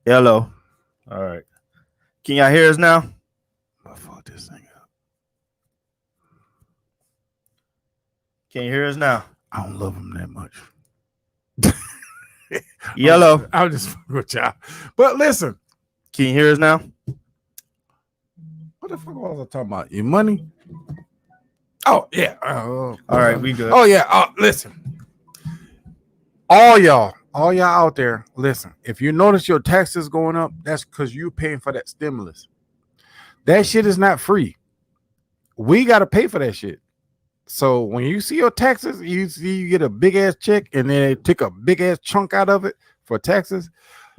Hello. All right. Can y'all hear us now? I fuck this thing up. Can you hear us now? I don't love him that much. Yellow. I'll just fuck with y'all. But listen. Can you hear us now? What the fuck was I talking about? Your money? Oh, yeah. All right, we good. Oh, yeah. Listen. All y'all out there, listen. If you notice your taxes going up, that's because you're paying for that stimulus. That shit is not free. We got to pay for that shit. So when you see your taxes, you get a big ass check and then they take a big ass chunk out of it for taxes.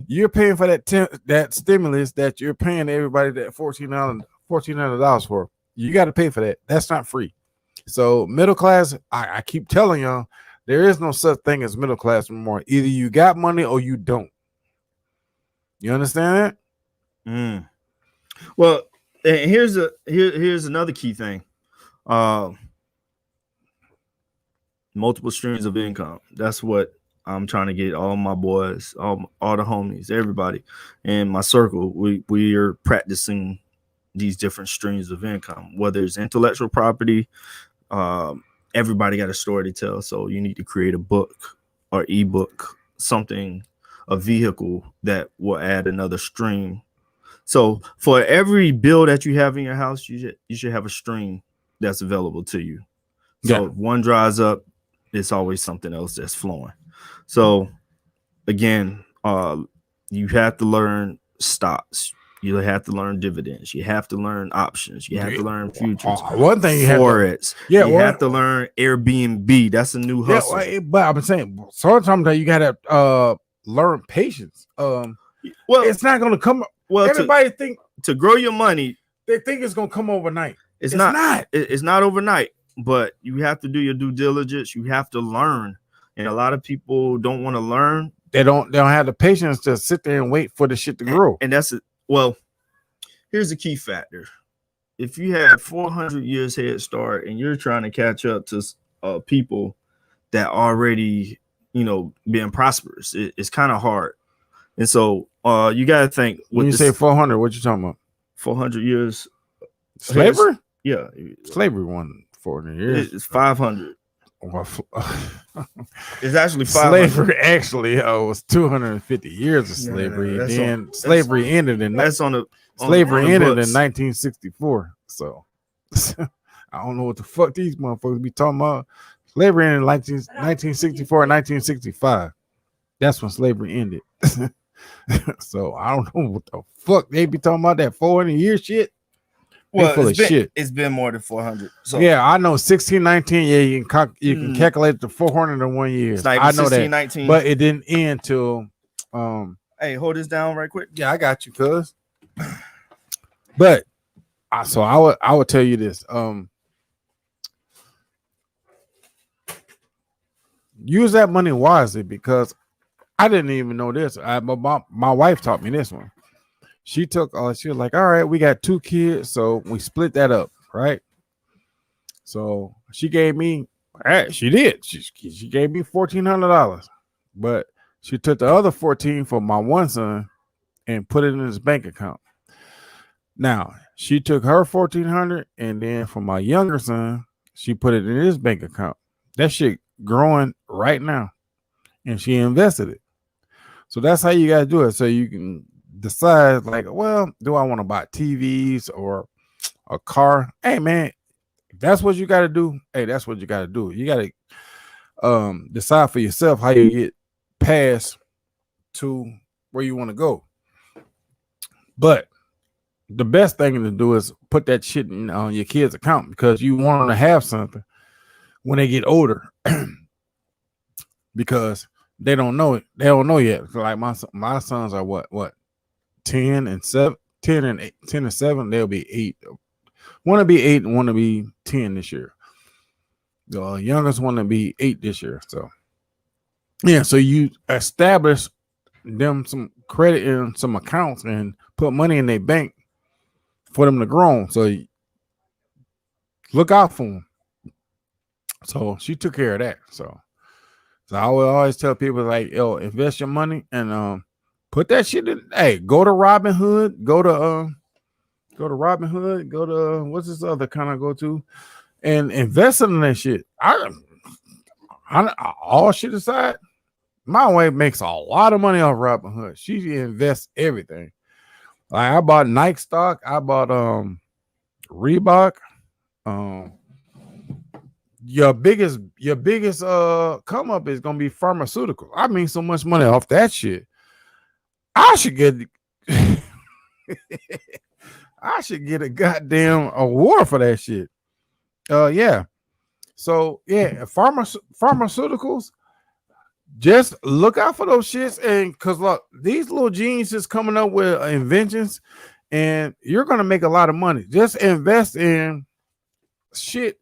You're paying for that stimulus that you're paying everybody that $1,400 for. You got to pay for that. That's not free. So middle class, I keep telling y'all, there is no such thing as middle class anymore. Either you got money or you don't. You understand that? Well, here's another key thing. Multiple streams of income. That's what I'm trying to get all my boys, all the homies, everybody in my circle. We are practicing these different streams of income, whether it's intellectual property. Everybody got a story to tell, so you need to create a book or ebook, something, a vehicle that will add another stream. So for every bill that you have in your house, you should have a stream that's available to you. So if one dries up, it's always something else that's flowing. So again, you have to learn stocks. You have to learn dividends. You have to learn options. You have to learn futures. One thing you Forex. You have to learn Airbnb. That's a new hustle. Yeah, but I'm saying sometimes you gotta learn patience. Well, it's not gonna come. Well, everybody think to grow your money, they think it's gonna come overnight. It's not. It's not overnight. But you have to do your due diligence. You have to learn, and a lot of people don't want to learn. They don't have the patience to sit there and wait for the shit to grow. And that's it. Well, here's the key factor: if you have 400 years head start, and you're trying to catch up to people that already, being prosperous, it's kind of hard. And so, you got to think. When you say 400, what you talking about? 400 years slavery? Yeah, slavery won 400 years. It's 500. It's actually 500. Slavery actually was 250 years of slavery. Slavery ended in 1964. So I don't know what the fuck these motherfuckers be talking about. Slavery ended in 1964 and 1965. That's when slavery ended. So I don't know what the fuck they be talking about, that 400 year shit. Well, it's been more than 400. So yeah, I know 1619. Yeah, you can calculate the 400 in 1 year. I know that, but it didn't end till. Hey, hold this down right quick. Yeah, I got you, cuz. But I would tell you this. Use that money wisely, because I didn't even know this. My wife taught me this one. She took, she was like, all right, we got 2 kids, so we split that up, right? So she gave me, she did. She gave me $1,400, but she took the other 14 for my one son and put it in his bank account. Now she took her 1,400, and then for my younger son, she put it in his bank account. That shit growing right now, and she invested it. So that's how you gotta do it. So you can decide, like, well, do I want to buy TVs or a car? Hey man, if that's what you got to do. Hey, that's what you got to do. You got to decide for yourself how you get past to where you want to go. But the best thing to do is put that shit in on your kids' account, because you want them to have something when they get older, because they don't know it. They don't know yet. So like my sons are what 10 and 7. They'll be 8. Want to be 8 and want to be 10 this year. The youngest want to be 8 this year. So yeah, so you establish them some credit in some accounts and put money in their bank for them to grow. So look out for them. So she took care of that. So I will always tell people, like, yo, invest your money and Put that shit in. Hey, go to Robinhood. Go to Robinhood. Go to what's this other kind of go to, and invest in that shit. I all shit aside, my wife makes a lot of money off Robinhood. She invests everything. Like I bought Nike stock. I bought Reebok. Your biggest come up is gonna be pharmaceutical. I mean, so much money off that shit. I should get I should get a goddamn award for that shit. Yeah. So yeah, pharmaceuticals. Just look out for those shits, and because look, these little geniuses coming up with inventions, and you're gonna make a lot of money. Just invest in shit.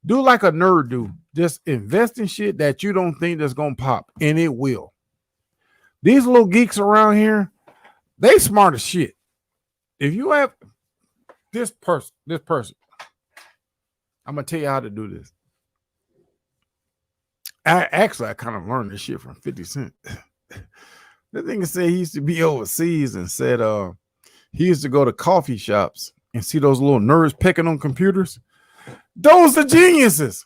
Do like a nerd do. Just invest in shit that you don't think that's gonna pop, and it will. These little geeks around here, they smart as shit. If you have this person, I'm gonna tell you how to do this. I kind of learned this shit from 50 Cent. The thing said he used to be overseas and said he used to go to coffee shops and see those little nerds picking on computers. Those are geniuses.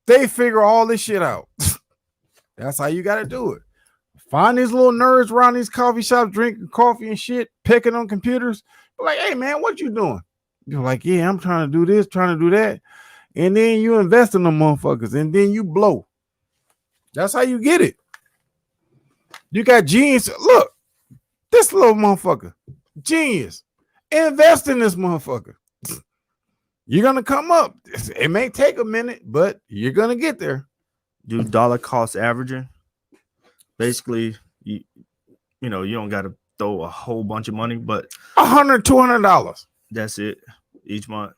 They figure all this shit out. That's how you got to do it. Find these little nerds around these coffee shops drinking coffee and shit, picking on computers. Like, hey man, what you doing? You're like, yeah, I'm trying to do this, trying to do that. And then you invest in them motherfuckers and then you blow. That's how you get it. You got genius. Look, this little motherfucker, genius. Invest in this motherfucker. You're gonna come up. It may take a minute, but you're gonna get there. Do dollar cost averaging. Basically, you don't got to throw a whole bunch of money, but $100, $200. That's it each month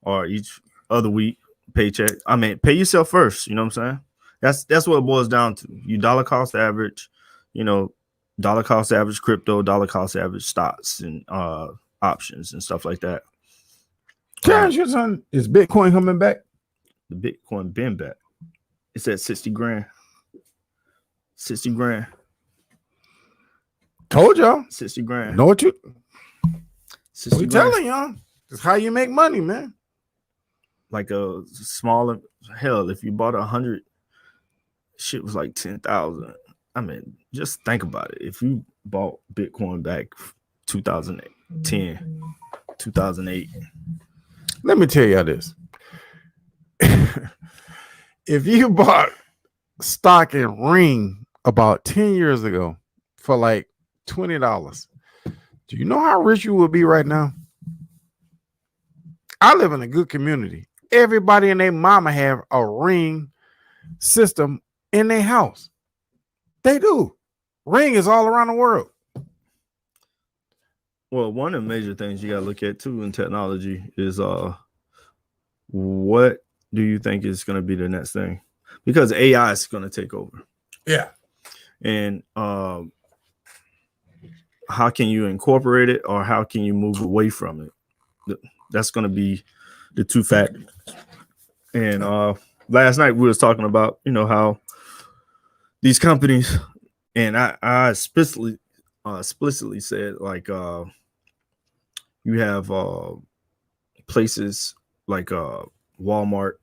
or each other week paycheck. I mean, pay yourself first. You know what I'm saying? That's what it boils down to. You dollar cost average, dollar cost average crypto, dollar cost average stocks and options and stuff like that. Terrence, your son, is Bitcoin coming back? The Bitcoin been back. It's at 60 grand. 60 grand. Told y'all. 60 grand. Know what you? 60 we grand. telling y'all. It's how you make money, man. Like a smaller hell. If you bought 100. Shit was like 10,000. I mean, just think about it. If you bought Bitcoin back 2010, 2008. Let me tell you this. If you bought stock in Ring about 10 years ago for like $20, do you know how rich you would be right now? I live in a good community. Everybody and their mama have a Ring system in their house. They do. Ring is all around the world. Well, one of the major things you got to look at too in technology is what do you think is going to be the next thing? Because AI is going to take over. Yeah. And how can you incorporate it or how can you move away from it? That's going to be the two factors. And last night we was talking about, how these companies, and I explicitly said like you have places like Walmart,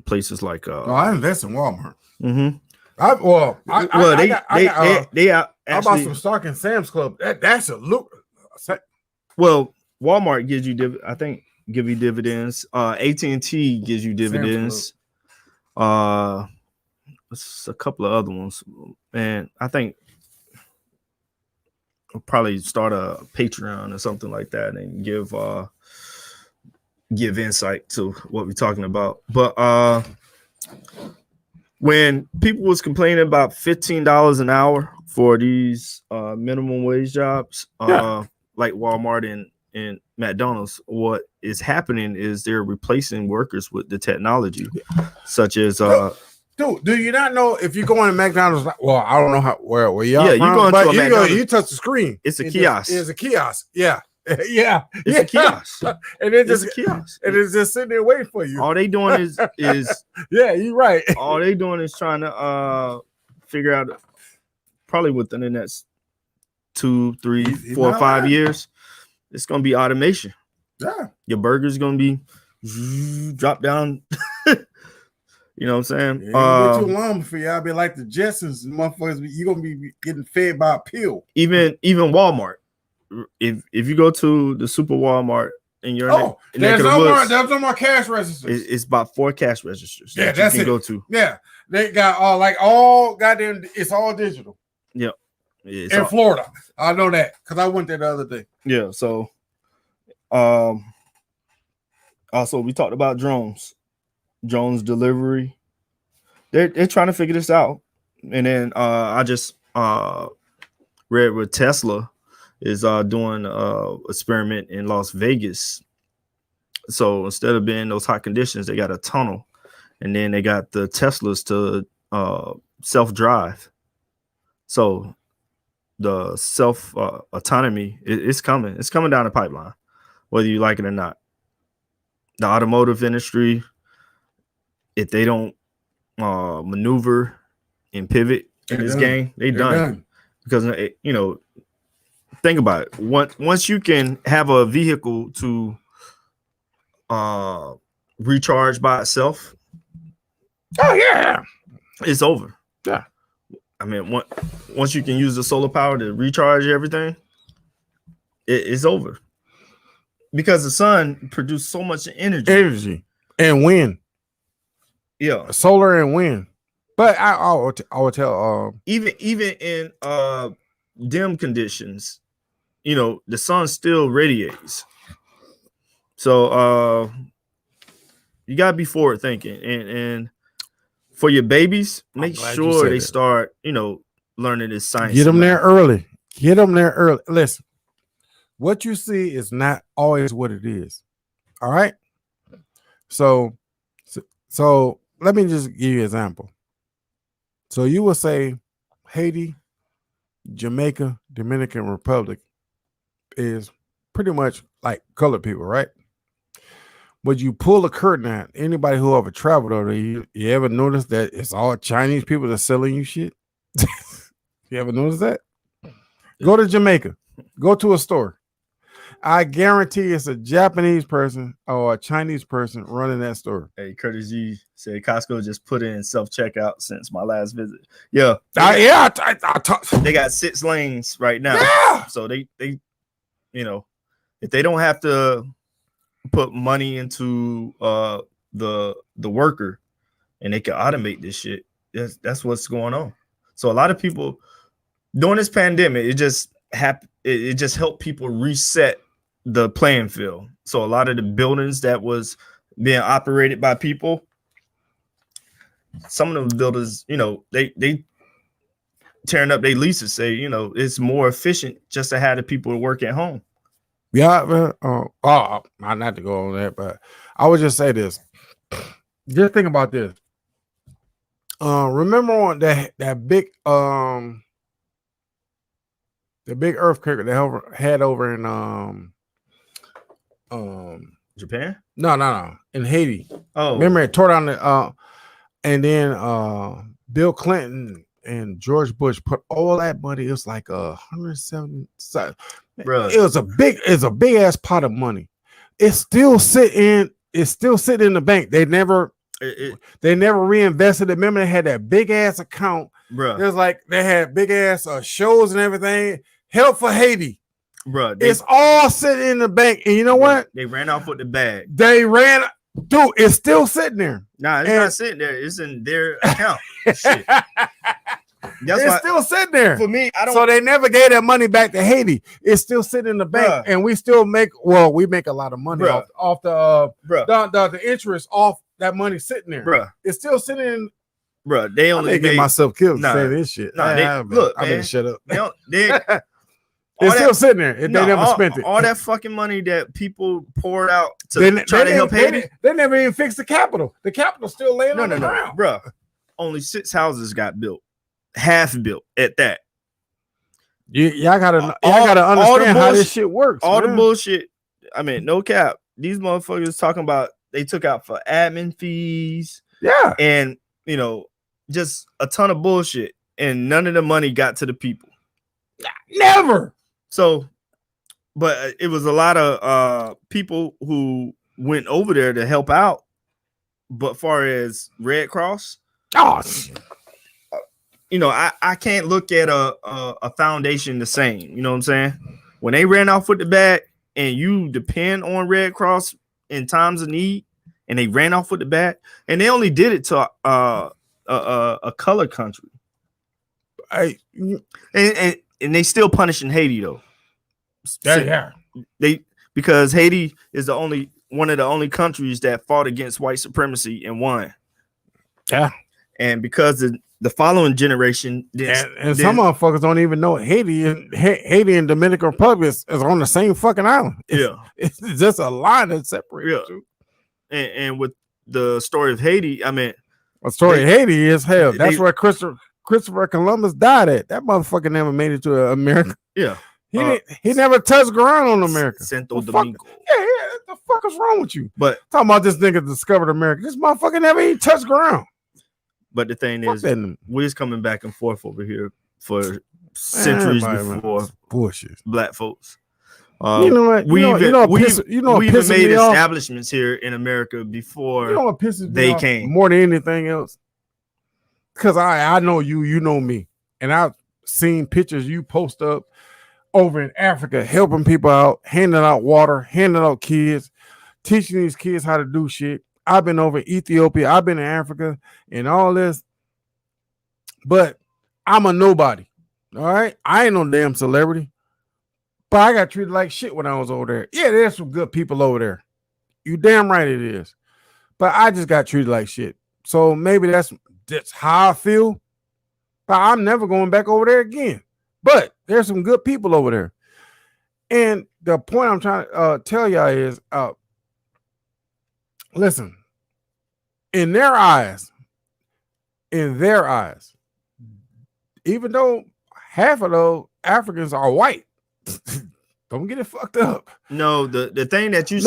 places like I invest in Walmart. Mm-hmm. I bought some stock in Sam's Club. That's a look. Well, Walmart gives you give you dividends. AT&T gives you dividends. It's a couple of other ones, and I think we'll probably start a Patreon or something like that and give insight to what we're talking about. But when people was complaining about $15 an hour for these minimum wage jobs, like Walmart and McDonald's, what is happening is they're replacing workers with the technology, such as Dude, do you not know if you go in McDonald's? Well, I don't know where y'all. Yeah, you go into a McDonald's. You touch the screen. It's a kiosk. It's a kiosk. Yeah, yeah. It's a kiosk. And it's just a kiosk. And it's just sitting there waiting for you. All they doing is yeah, you're right. All they doing is trying to figure out probably within the next 2, 3, He's 4, not 5 lying. years, it's gonna be automation. Yeah. Your burger's gonna be drop down. You know what I'm saying? It ain't been too long for y'all be like the Jetsons, motherfuckers. You gonna be getting fed by a pill. Even Walmart. If you go to the Super Walmart and you're there's no more cash registers. It's about 4 cash registers. Yeah, that you can go to. Yeah, they got all goddamn. It's all digital. Yeah, in Florida, I know that because I went there the other day. Yeah. So, also we talked about drones delivery. They're trying to figure this out, and then I just read where Tesla is doing experiment in Las Vegas. So instead of being in those hot conditions, they got a tunnel, and then they got the Teslas to self-drive. So the self autonomy it's coming. It's coming down the pipeline, whether you like it or not. The automotive industry, if they don't maneuver and pivot in this game, they're done. Because you know, think about it. Once you can have a vehicle to recharge by itself, it's over. Yeah. I mean, once you can use the solar power to recharge everything, it's over. Because the sun produces so much energy and wind. Yeah, solar and wind. But I would tell even in dim conditions, you know, the sun still radiates. So you gotta be forward thinking, and for your babies, make sure they start, you know, learning this science. Get them there early. Listen, what you see is not always what it is. All right. So let me just give you an example. So you will say Haiti, Jamaica, Dominican Republic is pretty much like colored people, right? But you pull the curtain out, anybody who ever traveled over there, you ever notice that it's all Chinese people that's selling you shit? You ever notice that? Go to Jamaica, go to a store. I guarantee it's a Japanese person or a Chinese person running that store. Hey, Curtis G said Costco just put in self-checkout since my last visit. Yeah. They got 6 lanes right now. Yeah. So they you know, if they don't have to put money into the worker and they can automate this shit, that's what's going on. So a lot of people during this pandemic, it just helped people reset the playing field. So a lot of the buildings that was being operated by people, some of the builders, you know, they tearing up their leases, say, you know, it's more efficient just to have the people work at home. Yeah, not to go on that, but I would just say this. Just think about this. Remember on that big the big earthquake they had over in Japan? No, in Haiti. Oh, remember it tore down the and then Bill Clinton and George Bush put all that money. It was like 170. Bro, it was a big ass pot of money. It's still sitting in the bank. They never reinvested it. Remember, they had that big ass account. Bro, it was like they had big ass shows and everything. Help for Haiti. Bro, it's all sitting in the bank. And you know what? They ran off with the bag. Dude, it's still sitting there. Nah, it's not sitting there. It's in their account. Shit. It's still sitting there. For me, I don't. So they never gave that money back to Haiti. It's still sitting in the bank, and we still make a lot of money off the interest off that money sitting there. Bruh. It's still sitting in. Bruh, they only get myself killed to say this shit. Nah, I better shut up. It's still sitting there. They never spent it. All that fucking money that people poured out to try to help Haiti. They never even fixed the Capitol. The Capitol's still laying on the ground. Bro, only 6 houses got built. Half built at that. Y'all gotta understand how this shit works. The bullshit. I mean, no cap. These motherfuckers talking about they took out for admin fees. Yeah. And, you know, just a ton of bullshit. And none of the money got to the people. Never. So, but it was a lot of people who went over there to help out. But far as Red Cross, you know, I can't look at a foundation the same. You know what I'm saying? When they ran off with the bag and you depend on Red Cross in times of need, and they ran off with the bag, and they only did it to a colored country. And they still punishing Haiti though. Yeah. Because Haiti is one of the only countries that fought against white supremacy and won. Yeah. And because the following generation and some motherfuckers don't even know Haiti and Dominican Republic is on the same fucking island. It's just a line that separates you. And with the story of Haiti, I mean, the story of Haiti is hell. That's where Christopher Columbus died at. That motherfucker never made it to America. Yeah. He never touched ground on America. Santo Domingo. Yeah, the fuck is wrong with you? But talking about this nigga discovered America. This motherfucker never even touched ground. But the thing is, we're just coming back and forth over here for centuries before bullshit. Black folks. You know what? We even made establishments here in America before what pisses they me came. More than anything else. Because I know you know me. And I've seen pictures you post up over in Africa, helping people out, handing out water, handing out kids, teaching these kids how to do shit. I've been over in Ethiopia. I've been in Africa and all this. But I'm a nobody. All right. I ain't no damn celebrity. But I got treated like shit when I was over there. Yeah, there's some good people over there. You damn right it is. But I just got treated like shit. So maybe that's how I feel. But I'm never going back over there again. But there's some good people over there. And the point I'm trying to tell y'all is, listen, in their eyes, even though half of those Africans are white, don't get it fucked up. No, the thing that you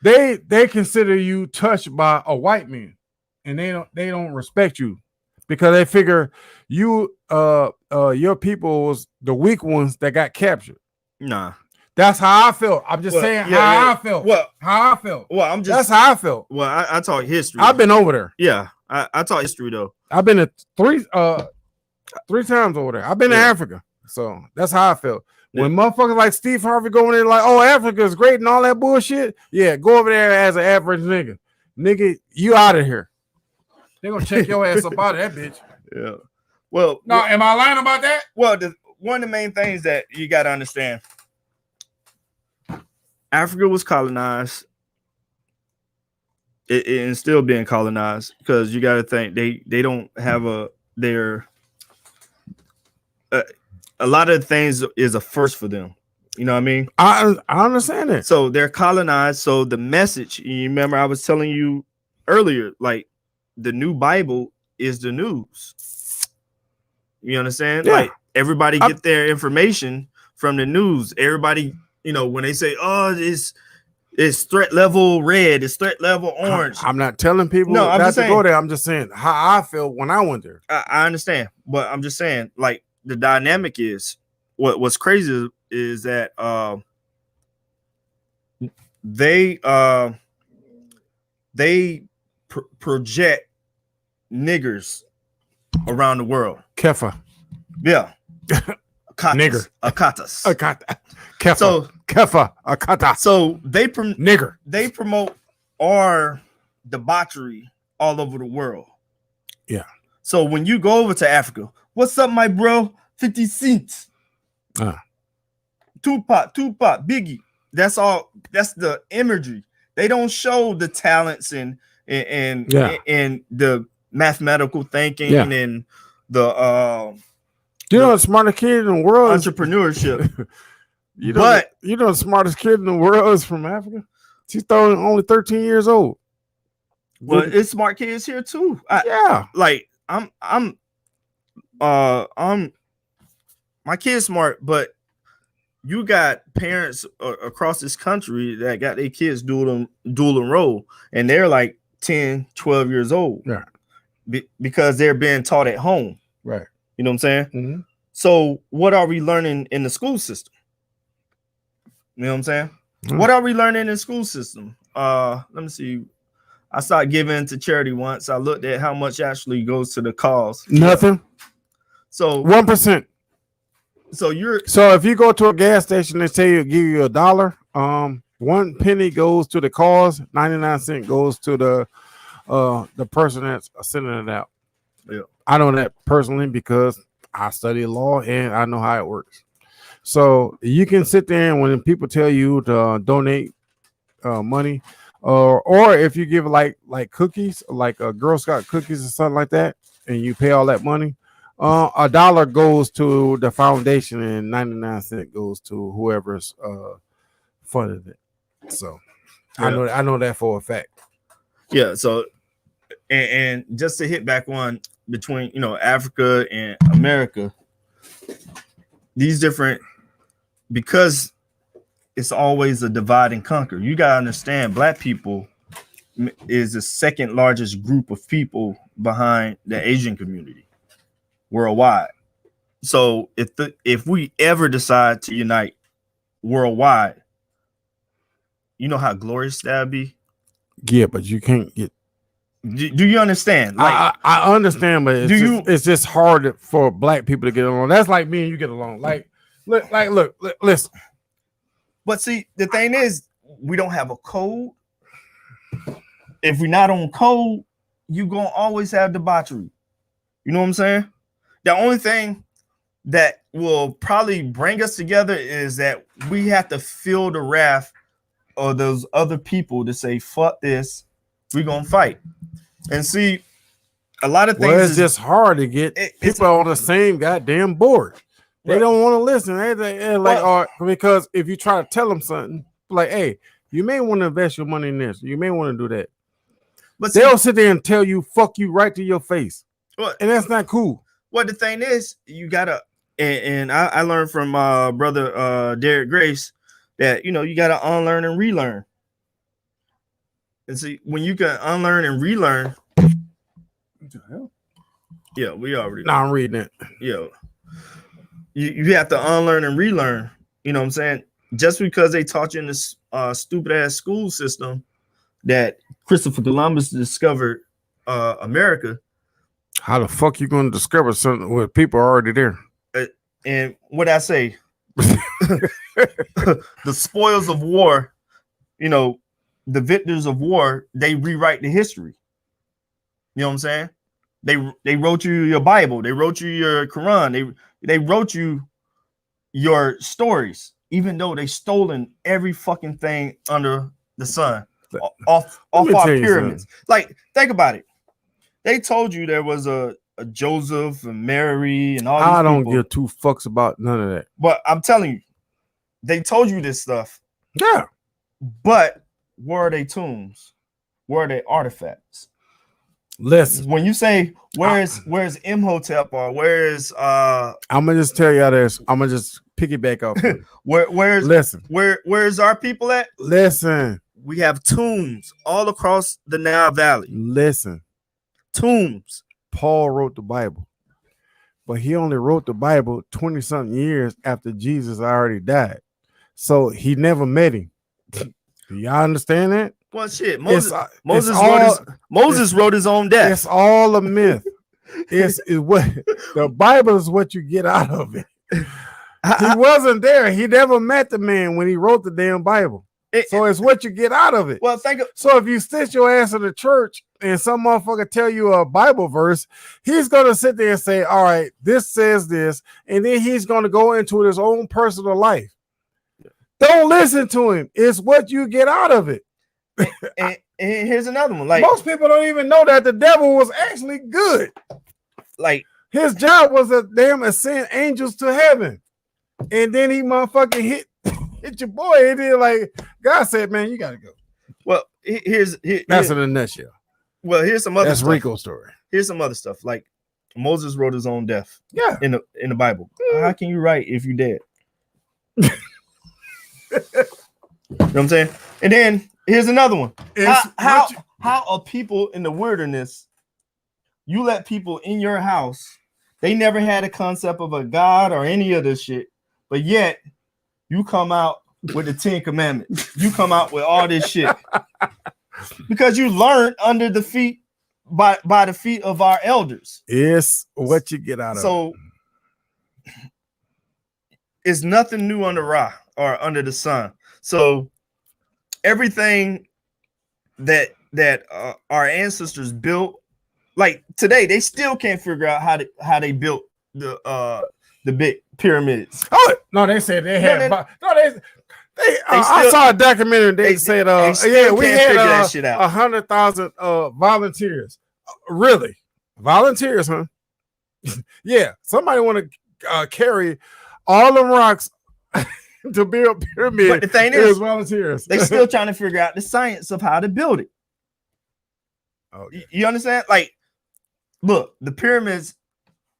they consider you touched by a white man, and they don't respect you because they figure you your people was the weak ones that got captured. Nah. That's how I felt. I'm just saying how I felt. How I felt. Well, that's how I felt. Well, I taught history. I've been over there. Yeah, I taught history though. I've been to three times over there. I've been to Africa, so that's how I felt. When motherfuckers like Steve Harvey go in there like, oh, Africa is great and all that bullshit. Yeah, go over there as an average nigga. Nigga, you out of here. They're gonna check your ass up out of that bitch. Yeah. Well, no, am I lying about that? Well, one of the main things that you got to understand, Africa was colonized. It's still being colonized because you got to think they don't have a lot of things is a first for them. You know what I mean? I understand it. So they're colonized. So the message, you remember I was telling you earlier, like the new Bible is the news. You understand? Yeah. Like everybody get their information from the news. Everybody, you know, when they say, oh, it's threat level red, it's threat level orange. I'm not telling people not to go there. I'm just saying how I felt when I went there. I understand, but I'm just saying, like, the dynamic is what's crazy is that they project niggers around the world. Kefa. Yeah. Nigger. Akatas. Kefa. So Kefa. Akata. So they nigger. They promote our debauchery all over the world. Yeah. So when you go over to Africa, what's up, my bro? 50 Cent. Tupac, Biggie. That's all. That's the imagery. They don't show the talents and the mathematical thinking and the the smartest kid in the world entrepreneurship. You know the smartest kid in the world is from Africa. She's only 13 years old. Well, it's smart kids here too. Like I'm my kid's smart, but you got parents across this country that got their kids dual enroll, and they're like 10, 12 years old. Yeah. Because they're being taught at home. Right. You know what I'm saying? Mm-hmm. So what are we learning in the school system? You know what I'm saying? Mm. What are we learning in the school system? Let me see. I started giving to charity once. I looked at how much actually goes to the cause. Nothing. So 1%. So if you go to a gas station and say give you $1, 1 penny goes to the cause, 99 cents goes to the person that's sending it out. Yeah. I know that personally because I study law and I know how it works. So you can sit there and when people tell you to donate money, or if you give like cookies, like Girl Scout cookies or something like that, and you pay all that money, $1 goes to the foundation and 99 cents goes to whoever's funded it. So yeah. I know that for a fact. Yeah. So and just to hit back on between Africa and America, these different, because it's always a divide and conquer. You gotta understand, Black people is the second largest group of people behind the Asian community worldwide. So if we ever decide to unite worldwide, you know how glorious that'd be. Yeah, but you can't get. Do you understand? Like I understand, but it's just hard for Black people to get along. That's like me and you get along. Look, listen. But see, the thing is, we don't have a code. If we're not on code, you're gonna always have debauchery. You know what I'm saying? The only thing that will probably bring us together is that we have to feel the wrath of those other people to say, fuck this, we're gonna fight. And see, a lot of things. Well, it's just hard to get people on the same goddamn board. They don't want to listen. They're like, because if you try to tell them something, like, hey, you may want to invest your money in this, you may want to do that. But they'll sit there and tell you, fuck you right to your face. And that's not cool. Well, the thing is, you gotta, and I learned from brother Derek Grace that you gotta unlearn and relearn. And see, when you can unlearn and relearn, yeah, we already. No, I'm reading it. Yeah, you have to unlearn and relearn. You know what I'm saying? Just because they taught you in this stupid ass school system that Christopher Columbus discovered America. How the fuck you going to discover something when people are already there? And what I say, the spoils of war, the victors of war, they rewrite the history. You know what I'm saying? They wrote you your Bible, they wrote you your Quran, they wrote you your stories, even though they stolen every fucking thing under the sun off our pyramids. Like, think about it. They told you there was a Joseph and Mary and all these I don't people. give two fucks about none of that. But I'm telling you, they told you this stuff. Yeah. But where are they tombs? Where are they artifacts? Listen. When you say where's Imhotep or where's I'm gonna just tell y'all this. I'm gonna just piggyback off. Where's our people at? Listen. We have tombs all across the Nile Valley. Listen. Tombs. Paul wrote the Bible, but he only wrote the Bible 20-something years after Jesus already died. So he never met him. Do y'all understand that? Well, shit. Moses wrote his own death. It's all a myth. It's what the Bible is what you get out of it. He wasn't there. He never met the man when he wrote the damn Bible. So it's what you get out of it. Well, so if you sit your ass in the church and some motherfucker tell you a Bible verse, he's gonna sit there and say, all right, this says this, and then he's gonna go into his own personal life. Don't listen to him. It's what you get out of it. And here's another one. Like, most people don't even know that the devil was actually good. Like, his job was to ascend angels to heaven, and then he motherfucking hit your boy, and then like God said, man, you gotta go. Well, that's in a nutshell. Well, here's some other stuff. RICO story. Here's some other stuff. Like, Moses wrote his own death. Yeah, in the Bible. How can you write if you dead? You know what I'm saying? And then here's another one. How are people in the wilderness? You let people in your house They never had a concept of a God or any of this shit. But yet, you come out with the 10 Commandments. You come out with all this shit. Because you learned under the feet by the feet of our elders. It's what you get out of it. So it's nothing new under Ra or under the sun. So everything that our ancestors built, like today, they still can't figure out how they built the big pyramids. Oh no, they said they had. I saw a documentary. They said, yeah, we had 100,000 volunteers. Really, volunteers, huh? Yeah, somebody want to carry all the rocks to build pyramid. But the thing is, volunteers. They still trying to figure out the science of how to build it. Okay. You understand? Like, look, the pyramids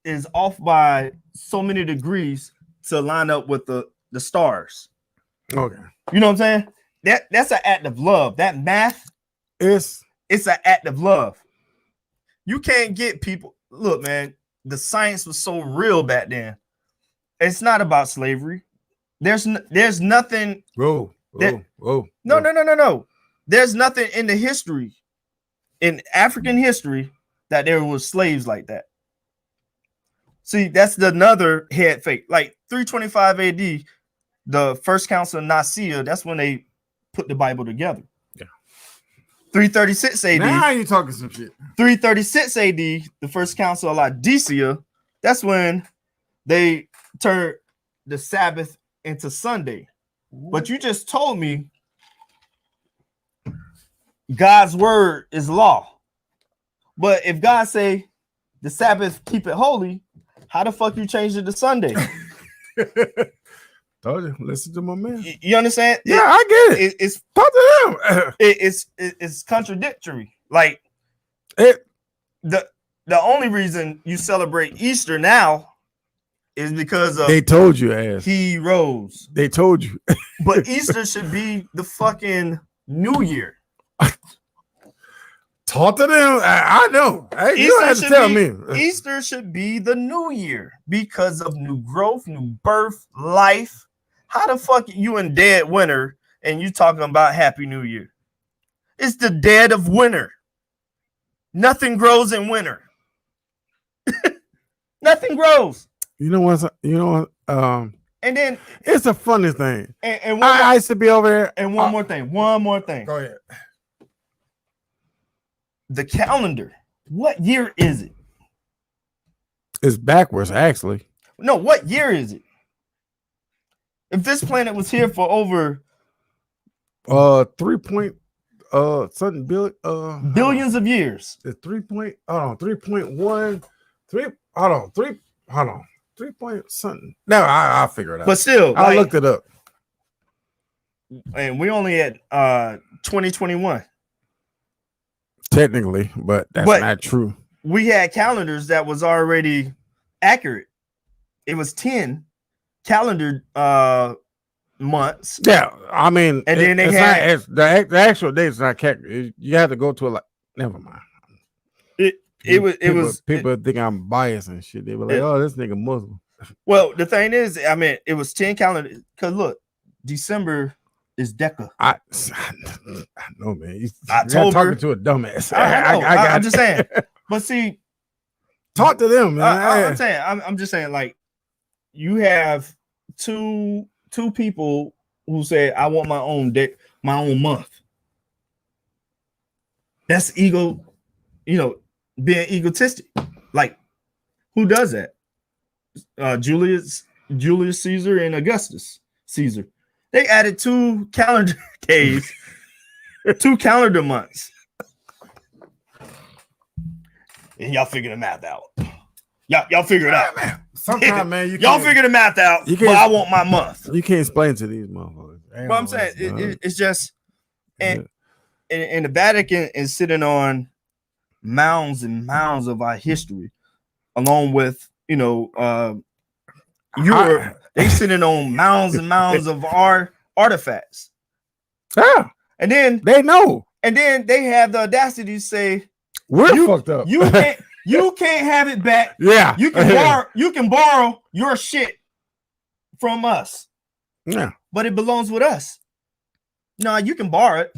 is off by so many degrees to line up with the stars. Okay. You know what I'm saying? That's an act of love. That math it's an act of love. You can't get people. Look, man, the science was so real back then. It's not about slavery. There's nothing. Whoa. No. There's nothing in the history, in African history, that there was slaves like that. See, that's another head fake. Like 325 AD, the first council of Nicaea, that's when they put the Bible together. Yeah. 336 AD. Now you talking some shit. 336 AD, the first council of Laodicea, that's when they turned the Sabbath into Sunday. But you just told me God's word is law. But if God say the Sabbath, keep it holy, how the fuck you change it to Sunday? Told you, listen to my man. You understand? Yeah, I get it. It's talk to them. It's contradictory. Like the only reason you celebrate Easter now is because of they told you, ass. He rose. They told you. But Easter should be the fucking New Year. Talk to them. I know. You don't have to tell me. Easter should be the New Year because of new growth, new birth, life. How the fuck you in dead winter and you talking about Happy New Year? It's the dead of winter. Nothing grows in winter. Nothing grows. You know what? And then it's a funny thing. And I used to be over there. And one more thing. Go ahead. The calendar. What year is it? It's backwards, actually. No, what year is it? If this planet was here for over 3 something billions of years. The 3.1 3 point something. No, I'll figure it out. But still, I looked it up. And we only at 2021. Technically, but that's not true. We had calendars that was already accurate. It was 10 calendar months. Yeah, I mean, and then they had the actual date's not accurate. You have to go to never mind. People think I'm biased and shit. They were like, "Oh, this nigga Muslim." Well, the thing is, I mean, it was 10 calendar. Because look, December is Deca. I know, man. You're talking to a dumbass. I'm just saying. But see, talk to them, man. I'm just saying, like, you have two people who say, "I want my own day, my own month." That's ego, being egotistic. Like, who does that? Julius Caesar and Augustus Caesar. They added 2 calendar days, 2 calendar months. And y'all figure the math out. Y'all figure it out. Man. Sometimes, man, y'all figure the math out. But I want my month. You can't explain to these motherfuckers. But I'm saying it's just, and the Vatican is sitting on mounds and mounds of our history, along with Europe. They sitting on mounds and mounds of our artifacts. Yeah, and then they know, and then they have the audacity to say we're fucked up. You You can't have it back. Yeah. You can borrow your shit from us. Yeah. But it belongs with us. No, you can borrow it.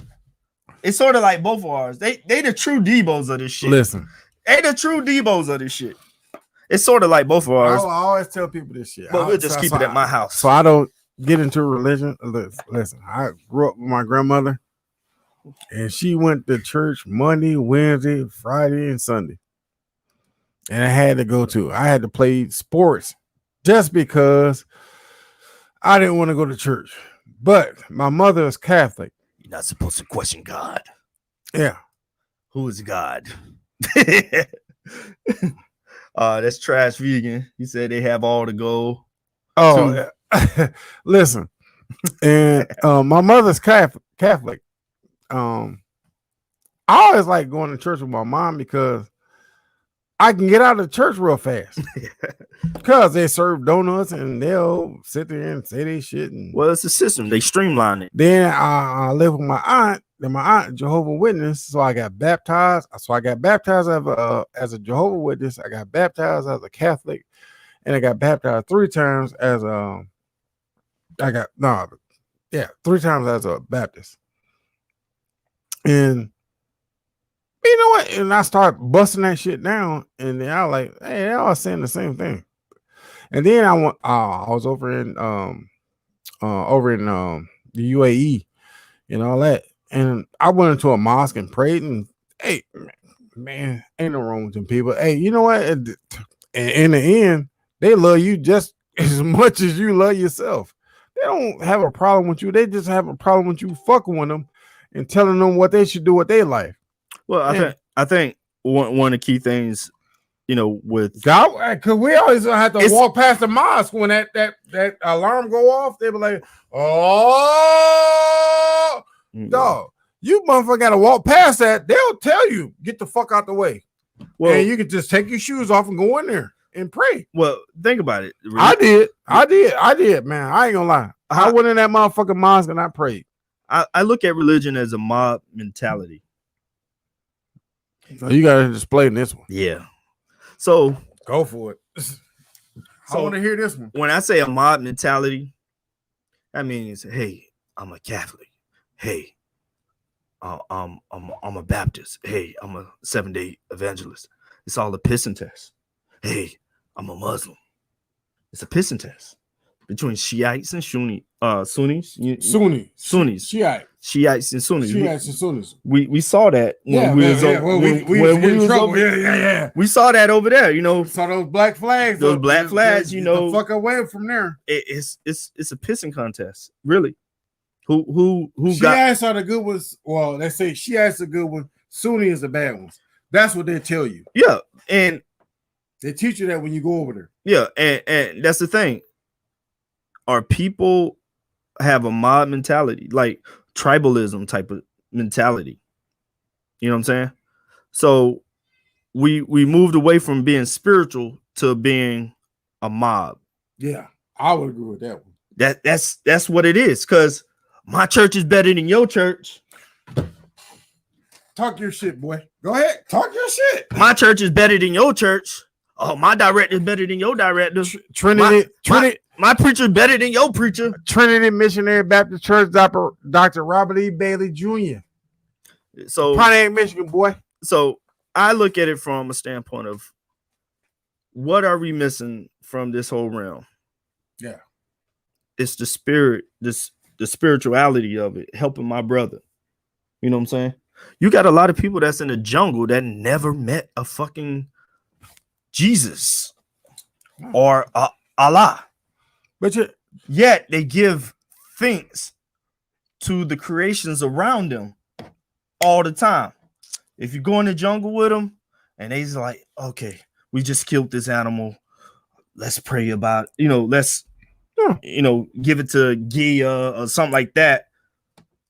It's sort of like both of ours. They the true Debos of this shit. Listen. They the true Debos of this shit. It's sort of like both of ours. I always tell people this shit. But we'll just keep it at my house. So I don't get into religion. Listen, I grew up with my grandmother, and she went to church Monday, Wednesday, Friday, and Sunday. And I had to go to. I had to play sports just because I didn't want to go to church. But my mother is Catholic. You're not supposed to question God. Yeah. Who is God? That's Trash Vegan. He said they have all the gold. Oh, listen. And my mother's Catholic. I always like going to church with my mom because I can get out of church real fast. Because they serve donuts and they'll sit there and say they shit. And well, it's a system. They streamline it. Then I live with my aunt. Then my aunt, Jehovah's Witness. So I got baptized. So I got baptized as a Jehovah's Witness. I got baptized as a Catholic. And I got baptized 3 times as 3 times as a Baptist. And you know what? And I start busting that shit down, and then I was like, hey, they all saying the same thing. And then I was over in the UAE and all that, and I went into a mosque and prayed, and hey, man, ain't no wrong with them people. Hey, you know what? In the end, they love you just as much as you love yourself. They don't have a problem with you. They just have a problem with you fucking with them and telling them what they should do with their life. Well, I think one of the key things, you know, with God, because we always have to walk past the mosque when that alarm go off. They be like, "Oh, dog, you motherfucker got to walk past that." They'll tell you, "Get the fuck out the way." Well, and you can just take your shoes off and go in there and pray. Well, think about it. Really. I did, man. I ain't gonna lie. I went in that motherfucking mosque and I prayed. I look at religion as a mob mentality. So you gotta display this one. Yeah. So go for it. I want to hear this one. When I say a mob mentality, that means, hey, I'm a Catholic. Hey, I'm a Baptist. Hey, I'm a 7-day evangelist. It's all a pissing test. Hey, I'm a Muslim. It's a pissing test between Shiites and Sunnis. Shiites and Sunnis. We saw that when we was in trouble. We saw that over there. You know, saw those black flags. Those black flags. You know, the fuck away from there. It's a pissing contest, really. Who Shiites are the good ones? Well, they say Shiites are the good ones. Sunni is the bad ones. That's what they tell you. Yeah, and they teach you that when you go over there. Yeah, and that's the thing. Our people have a mob mentality, like tribalism type of mentality. You know what I'm saying? So we moved away from being spiritual to being a mob. Yeah, I would agree with that one. That's what it is, because my church is better than your church. Talk your shit, boy. Go ahead. Talk your shit. My church is better than your church. Oh, my director is better than your director. Trinity. My preacher is better than your preacher. Trinity Missionary Baptist Church, Dr. Robert E. Bailey Jr. So Pontiac, Michigan, boy. So I look at it from a standpoint of what are we missing from this whole realm? Yeah. It's the spirit, the spirituality of it, helping my brother. You know what I'm saying? You got a lot of people that's in the jungle that never met a fucking Jesus or Allah. But yet they give thanks to the creations around them all the time. If you go in the jungle with them and they's like, okay, we just killed this animal. Let's pray about, let's, give it to Gia or something like that.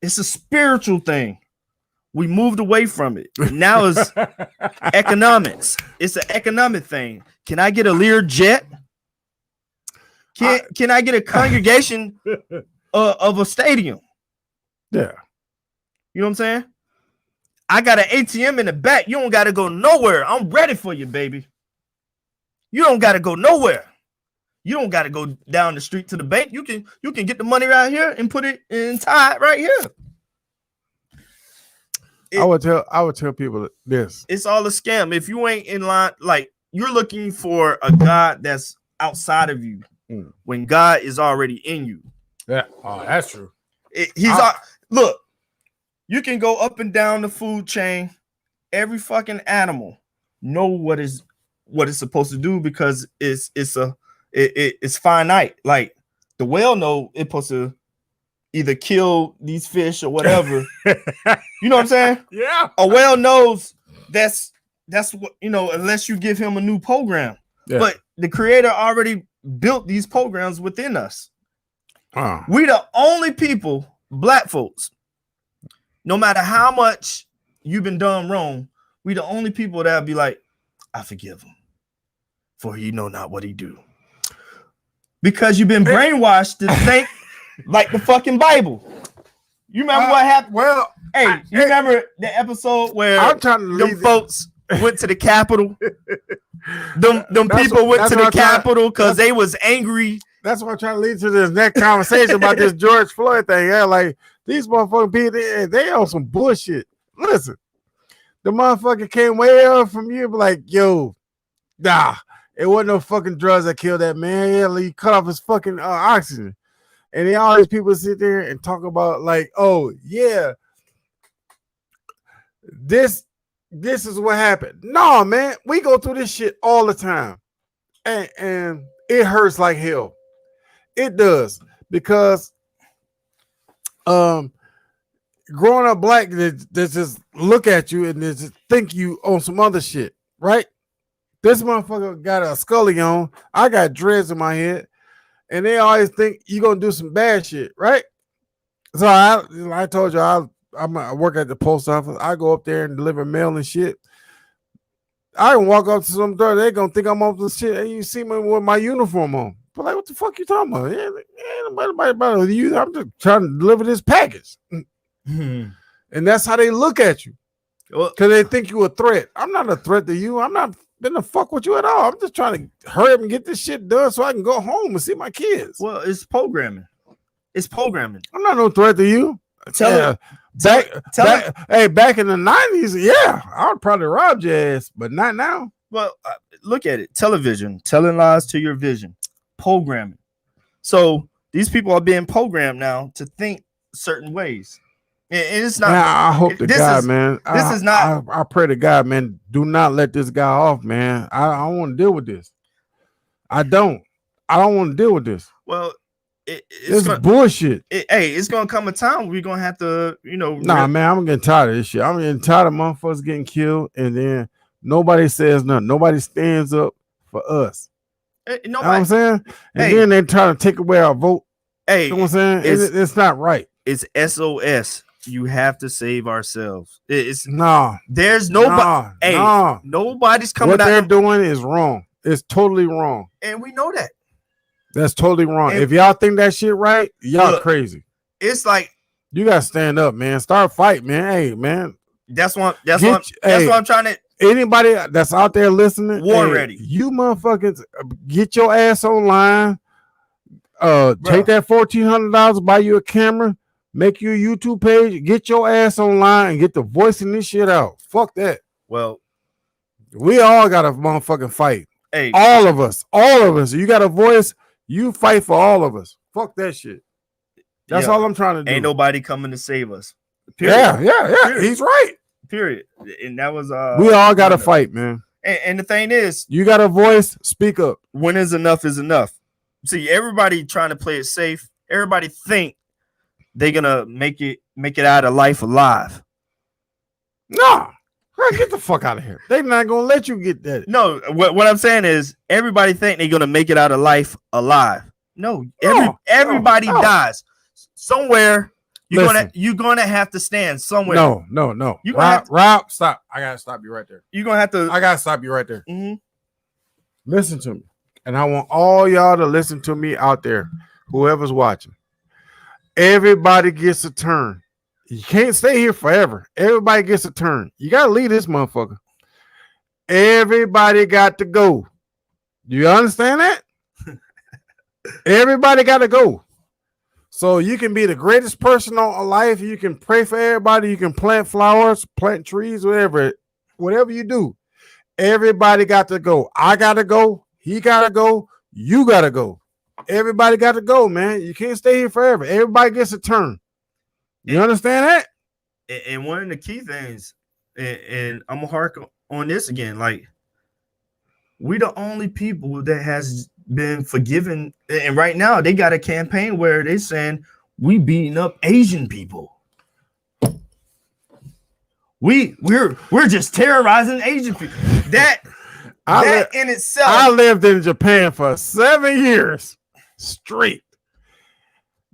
It's a spiritual thing. We moved away from it. Now it's economics. It's an economic thing. Can I get a Lear jet? Can I get a congregation of a stadium? Yeah. You know what I'm saying? I got an ATM in the back. You don't got to go nowhere. I'm ready for you, baby. You don't got to go nowhere. You don't got to go down the street to the bank. You can get the money right here and put it in tie right here. I would tell people this. It's all a scam. If you ain't in line, like you're looking for a God that's outside of you when God is already in you. Yeah, that's true. Look, you can go up and down the food chain. Every fucking animal know what it's supposed to do because it's finite. Like the whale know it's supposed to either kill these fish or whatever. You know what I'm saying? Yeah. A whale knows that's what, unless you give him a new program. Yeah. But the creator already built these programs within us. We the only people, black folks, no matter how much you've been done wrong, we the only people that'll be like, I forgive him, for he know not what he do. Because you've been brainwashed to think like the fucking Bible. You remember what happened? Well, you remember the episode where them folks went to the Capitol? them people went to the Capitol because they was angry. That's what I'm trying to lead to this next conversation about this George Floyd thing. Yeah, like these motherfucking people, they on some bullshit. Listen, the motherfucker came way up from you, like, yo, nah, it wasn't no fucking drugs that killed that man. Yeah, he cut off his fucking oxygen. And then all these people sit there and talk about like, oh yeah, this is what happened. No, man, we go through this shit all the time, and it hurts like hell. It does, because growing up black, they just look at you and they just think you on some other shit, right? This motherfucker got a scully on. I got dreads in my head. And they always think you're going to do some bad shit, right? So I told you, I work at the post office. I go up there and deliver mail and shit. I can walk up to some door. They're going to think I'm off the shit. And you see me with my uniform on. But like, what the fuck you talking about? Nobody about you. I'm just trying to deliver this package. And that's how they look at you. Because they think you a threat. I'm not a threat to you. I'm not been to fuck with you at all. I'm just trying to hurry up and get this shit done so I can go home and see my kids. Well, it's programming. I'm not no threat to you. Back in the 90s, yeah, I would probably rob your ass, but not now. Well, look at it. Television, telling lies to your vision, programming. So these people are being programmed now to think certain ways. And it's not. I hope to God, man. This is not. I pray to God, man. Do not let this guy off, man. I don't want to deal with this. I don't want to deal with this. Well, it's bullshit. It's gonna come a time we're gonna have to, Nah, man, I'm getting tired of this shit. I'm getting tired of motherfuckers getting killed, and then nobody says nothing. Nobody stands up for us. You know what I'm saying? And then they try to take away our vote. You know what I'm saying? It's not right. It's SOS. You have to save ourselves. There's nobody. Nobody's coming out. What they're doing is wrong. It's totally wrong. And we know that. That's totally wrong. And if y'all think that shit right, y'all crazy. It's like you gotta stand up, man. Start fight, man. Hey, man. That's what I'm trying to. Anybody that's out there listening, ready. You motherfuckers, get your ass online. Take that $1,400, buy you a camera. Make you a YouTube page, get your ass online and get the voicing this shit out. Fuck that. Well, we all got to motherfucking fight. Hey, all of us. You got a voice, you fight for all of us. Fuck that shit. That's all I'm trying to do. Ain't nobody coming to save us. Period. Yeah. Period. He's right. Period. And that was we all got to fight, man. And the thing is, you got a voice, speak up. When is enough is enough. See, everybody trying to play it safe. Everybody think they're gonna make it out of life alive. Nah, get the fuck out of here. They're not gonna let you get that. No, what I'm saying is everybody think they're gonna make it out of life alive. No, everybody dies somewhere. You're gonna have to stand somewhere. No. You Rob, stop. I gotta stop you right there. You're gonna have to. I gotta stop you right there. Mm-hmm. Listen to me, and I want all y'all to listen to me out there. Whoever's watching. Everybody gets a turn. You can't stay here forever. Everybody gets a turn. You gotta leave this motherfucker. Everybody got to go. Do you understand that? Everybody got to go. So you can be the greatest person on life. You can pray for everybody. You can plant flowers, plant trees, whatever you do. Everybody got to go. I got to go. He got to go. You got to go. Everybody got to go, man. You can't stay here forever. Everybody gets a turn. You understand that? And one of the key things, and I'm going to hark on this again, like, we the only people that has been forgiven, and right now they got a campaign where they saying we beating up Asian people. We're just terrorizing Asian people. That in itself. I lived in Japan for 7 years straight.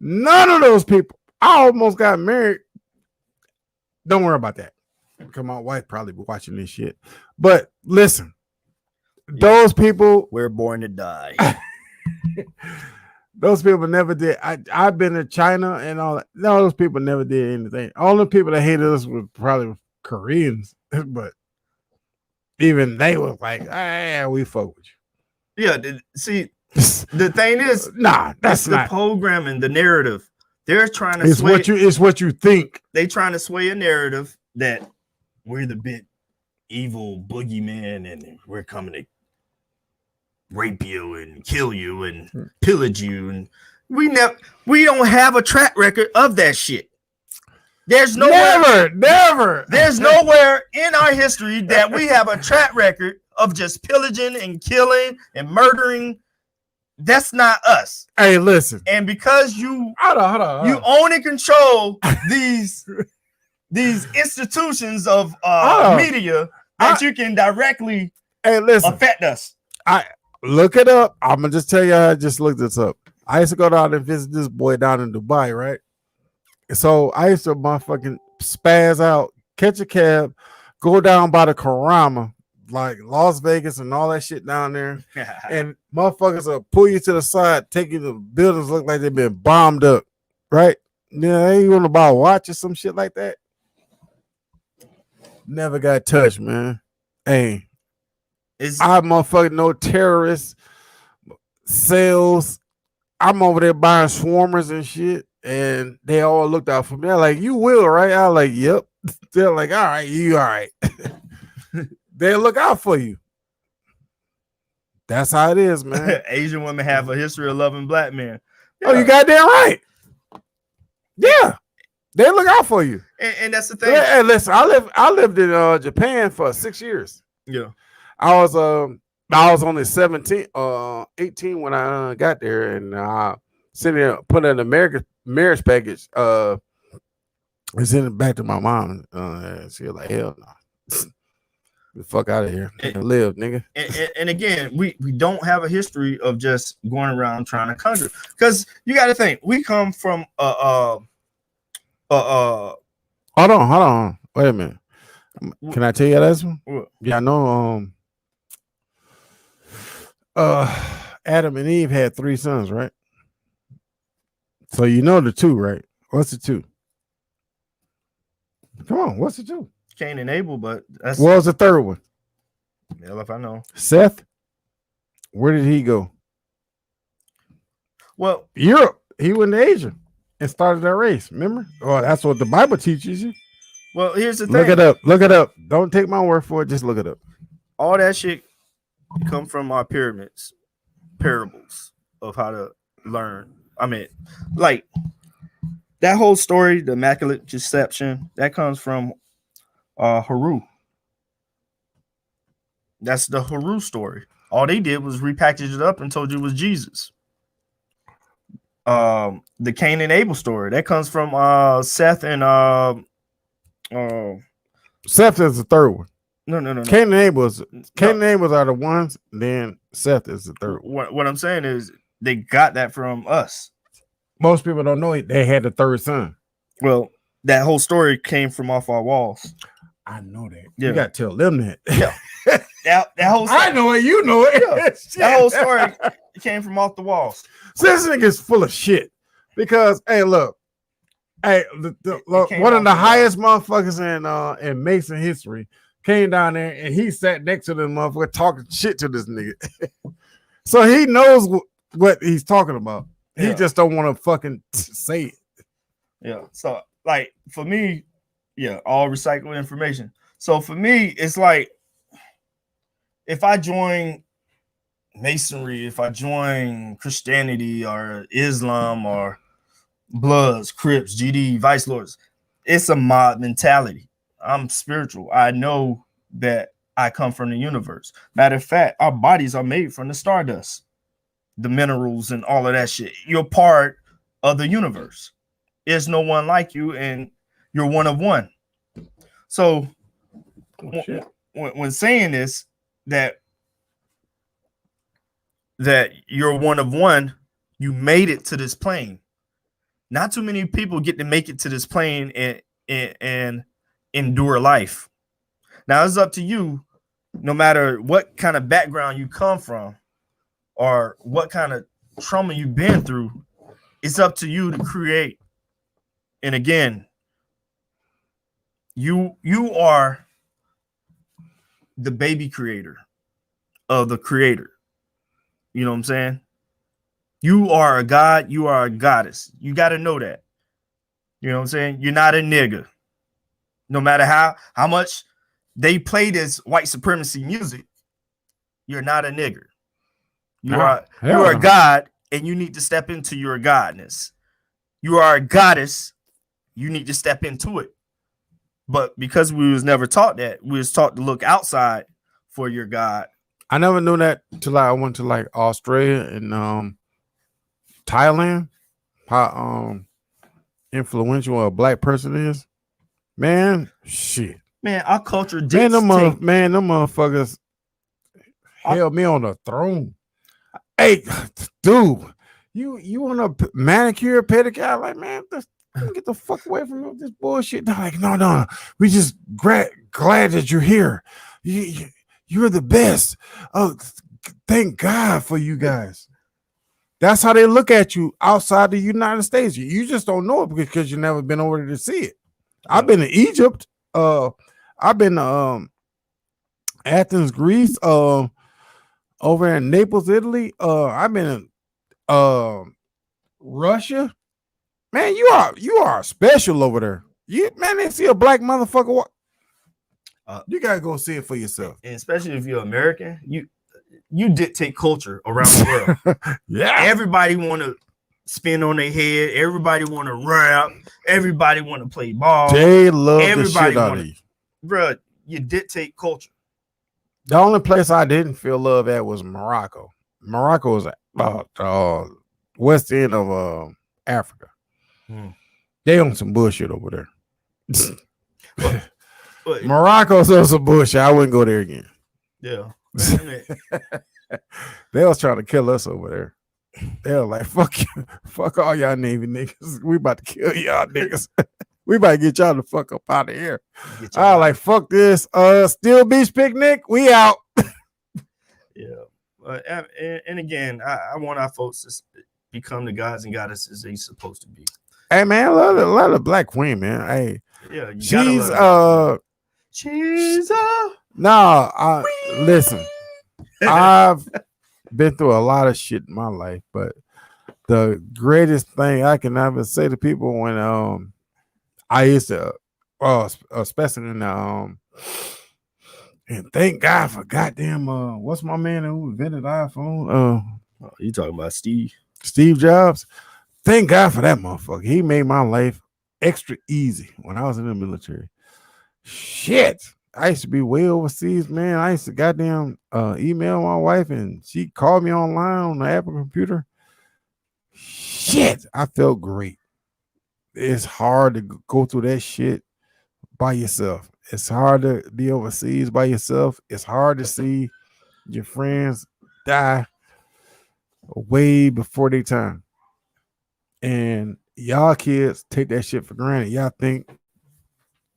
None of those people. I almost got married. Don't worry about that, because my wife probably be watching this shit. But listen. Those people, we're born to die. Those people never did. I've been to China and all that. No, those people never did anything. All the people that hated us were probably Koreans, but even they was like, we fuck with you. Yeah, see, the thing is, that's not the programming, the narrative. They're trying to it's what you think. They trying to sway a narrative that we're the big evil boogeyman and we're coming to rape you and kill you and pillage you, and we don't have a track record of that shit. There's never. There's nowhere in our history that we have a track record of just pillaging and killing and murdering. That's not us. Hey, listen. And because you hold on. You own and control these institutions of media that you can directly affect us. I look it up. I'm gonna just tell you, I just looked this up. I used to go down and visit this boy down in Dubai, right? So I used to motherfucking spaz out, catch a cab, go down by the Karama, like Las Vegas and all that shit down there, and motherfuckers will pull you to the side, take you to buildings look like they've been bombed up, right? Yeah, they ain't gonna buy a watch or some shit like that. Never got touched, man. Hey, I motherfucking no terrorists, sales. I'm over there buying swarmers and shit, and they all looked out for me. They're like, "You will, right?" I was like, "Yep." They're like, "All right, you all right." They look out for you. That's how it is, man. Asian women have a history of loving black men. Yeah. Oh, you goddamn right. Yeah, they look out for you, and that's the thing. Hey, listen, I lived in Japan for 6 years. Yeah, I was only 18 when I got there, and sitting there put in the marriage package. And sent it back to my mom. She was like, "Hell no." The fuck out of here. Live, nigga. And again, we don't have a history of just going around trying to conjure, because you got to think we come from hold on. Wait a minute. Can I tell you this one? What? Yeah, I know. Adam and Eve had 3 sons, right? So you know the 2, right? What's the 2? Come on, what's the 2? Cain and Abel, but that's what was the 3rd one? Hell if I know. Seth. Where did he go? Well, Europe. He went to Asia and started that race. Remember? Oh, that's what the Bible teaches you. Well, here's the thing. Look it up. Don't take my word for it. Just look it up. All that shit come from our parables of how to learn. I mean, like that whole story, the Immaculate Conception, that comes from Haru. That's the Haru story. All they did was repackage it up and told you it was Jesus. The Cain and Abel story, that comes from Seth and Seth is the 3rd one. No. Cain and Abel are the ones. Then Seth is the 3rd one. What I'm saying is they got that from us. Most people don't know it. They had the 3rd son. Well, that whole story came from off our walls. I know that. Yeah. You got to tell them that. Yeah. that whole story, I know it. You know it. Yeah. That whole story came from off the walls. So this nigga's full of shit. Because, hey, look, Hey, came one of off the the highest motherfuckers in Mason history came down there and he sat next to the motherfucker talking shit to this nigga. So he knows what he's talking about. He just don't want to fucking say it. Yeah. So like for me, yeah, all recycled information. So for me, it's like if I join Masonry, if I join Christianity or Islam or Bloods, Crips, GD, Vice Lords, it's a mob mentality. I'm spiritual. I know that I come from the universe. Matter of fact, our bodies are made from the stardust, the minerals, and all of that shit. You're part of the universe. There's no one like you, and you're one of one. So when saying this, that you're one of one, you made it to this plane. Not too many people get to make it to this plane and endure life. Now it's up to you, no matter what kind of background you come from or what kind of trauma you've been through, it's up to you to create. And again, you are the baby creator of the creator. You know what I'm saying? You are a god, you are a goddess. You got to know that. You know what I'm saying? You're not a nigga. No matter how much they play this white supremacy music, you're not a nigger. You are a god, and you need to step into your godness. You are a goddess, you need to step into it. But because we was never taught that, we was taught to look outside for your God. I never knew that till I went to like Australia and Thailand. How influential a black person is. Man, shit. Man, our culture them motherfuckers held me on the throne. Hey, dude, you want a manicure, pedicure? Like, man, get the fuck away from this bullshit. They're like, no. We just glad that you're here. You're the best. Oh, thank God for you guys. That's how they look at you outside the United States. You just don't know it because you've never been over there to see it. Yeah. I've been to Egypt. I've been to Athens, Greece. Over in Naples, Italy. I've been in Russia. Man, you are special over there. They see a black motherfucker. You gotta go see it for yourself. And especially if you're American, you dictate culture around the world. Yeah, everybody want to spin on their head. Everybody want to rap. Everybody want to play ball. They love the shit out of you, bro. You dictate culture. The only place I didn't feel love at was Morocco. Morocco is west end of Africa. They on some bullshit over there. Morocco's on some bullshit. I wouldn't go there again. Yeah. They was trying to kill us over there. They were like, fuck you, fuck all y'all Navy niggas. We about to kill y'all niggas. We about to get y'all the fuck up out of here. I like, fuck this. Steel Beach Picnic, we out. Yeah. And again, I want our folks to become the gods and goddesses they're supposed to be. Hey man, I love the Black Queen, man. Hey, yeah, she's listen, I've been through a lot of shit in my life, but the greatest thing I can ever say to people when I used to especially in and thank God for goddamn what's my man who invented iPhone? You talking about Steve Jobs? Thank God for that motherfucker. He made my life extra easy when I was in the military. Shit. I used to be way overseas, man. I used to goddamn email my wife and she called me online on the Apple computer. Shit. I felt great. It's hard to go through that shit by yourself. It's hard to be overseas by yourself. It's hard to see your friends die way before their time. And y'all kids take that shit for granted. Y'all think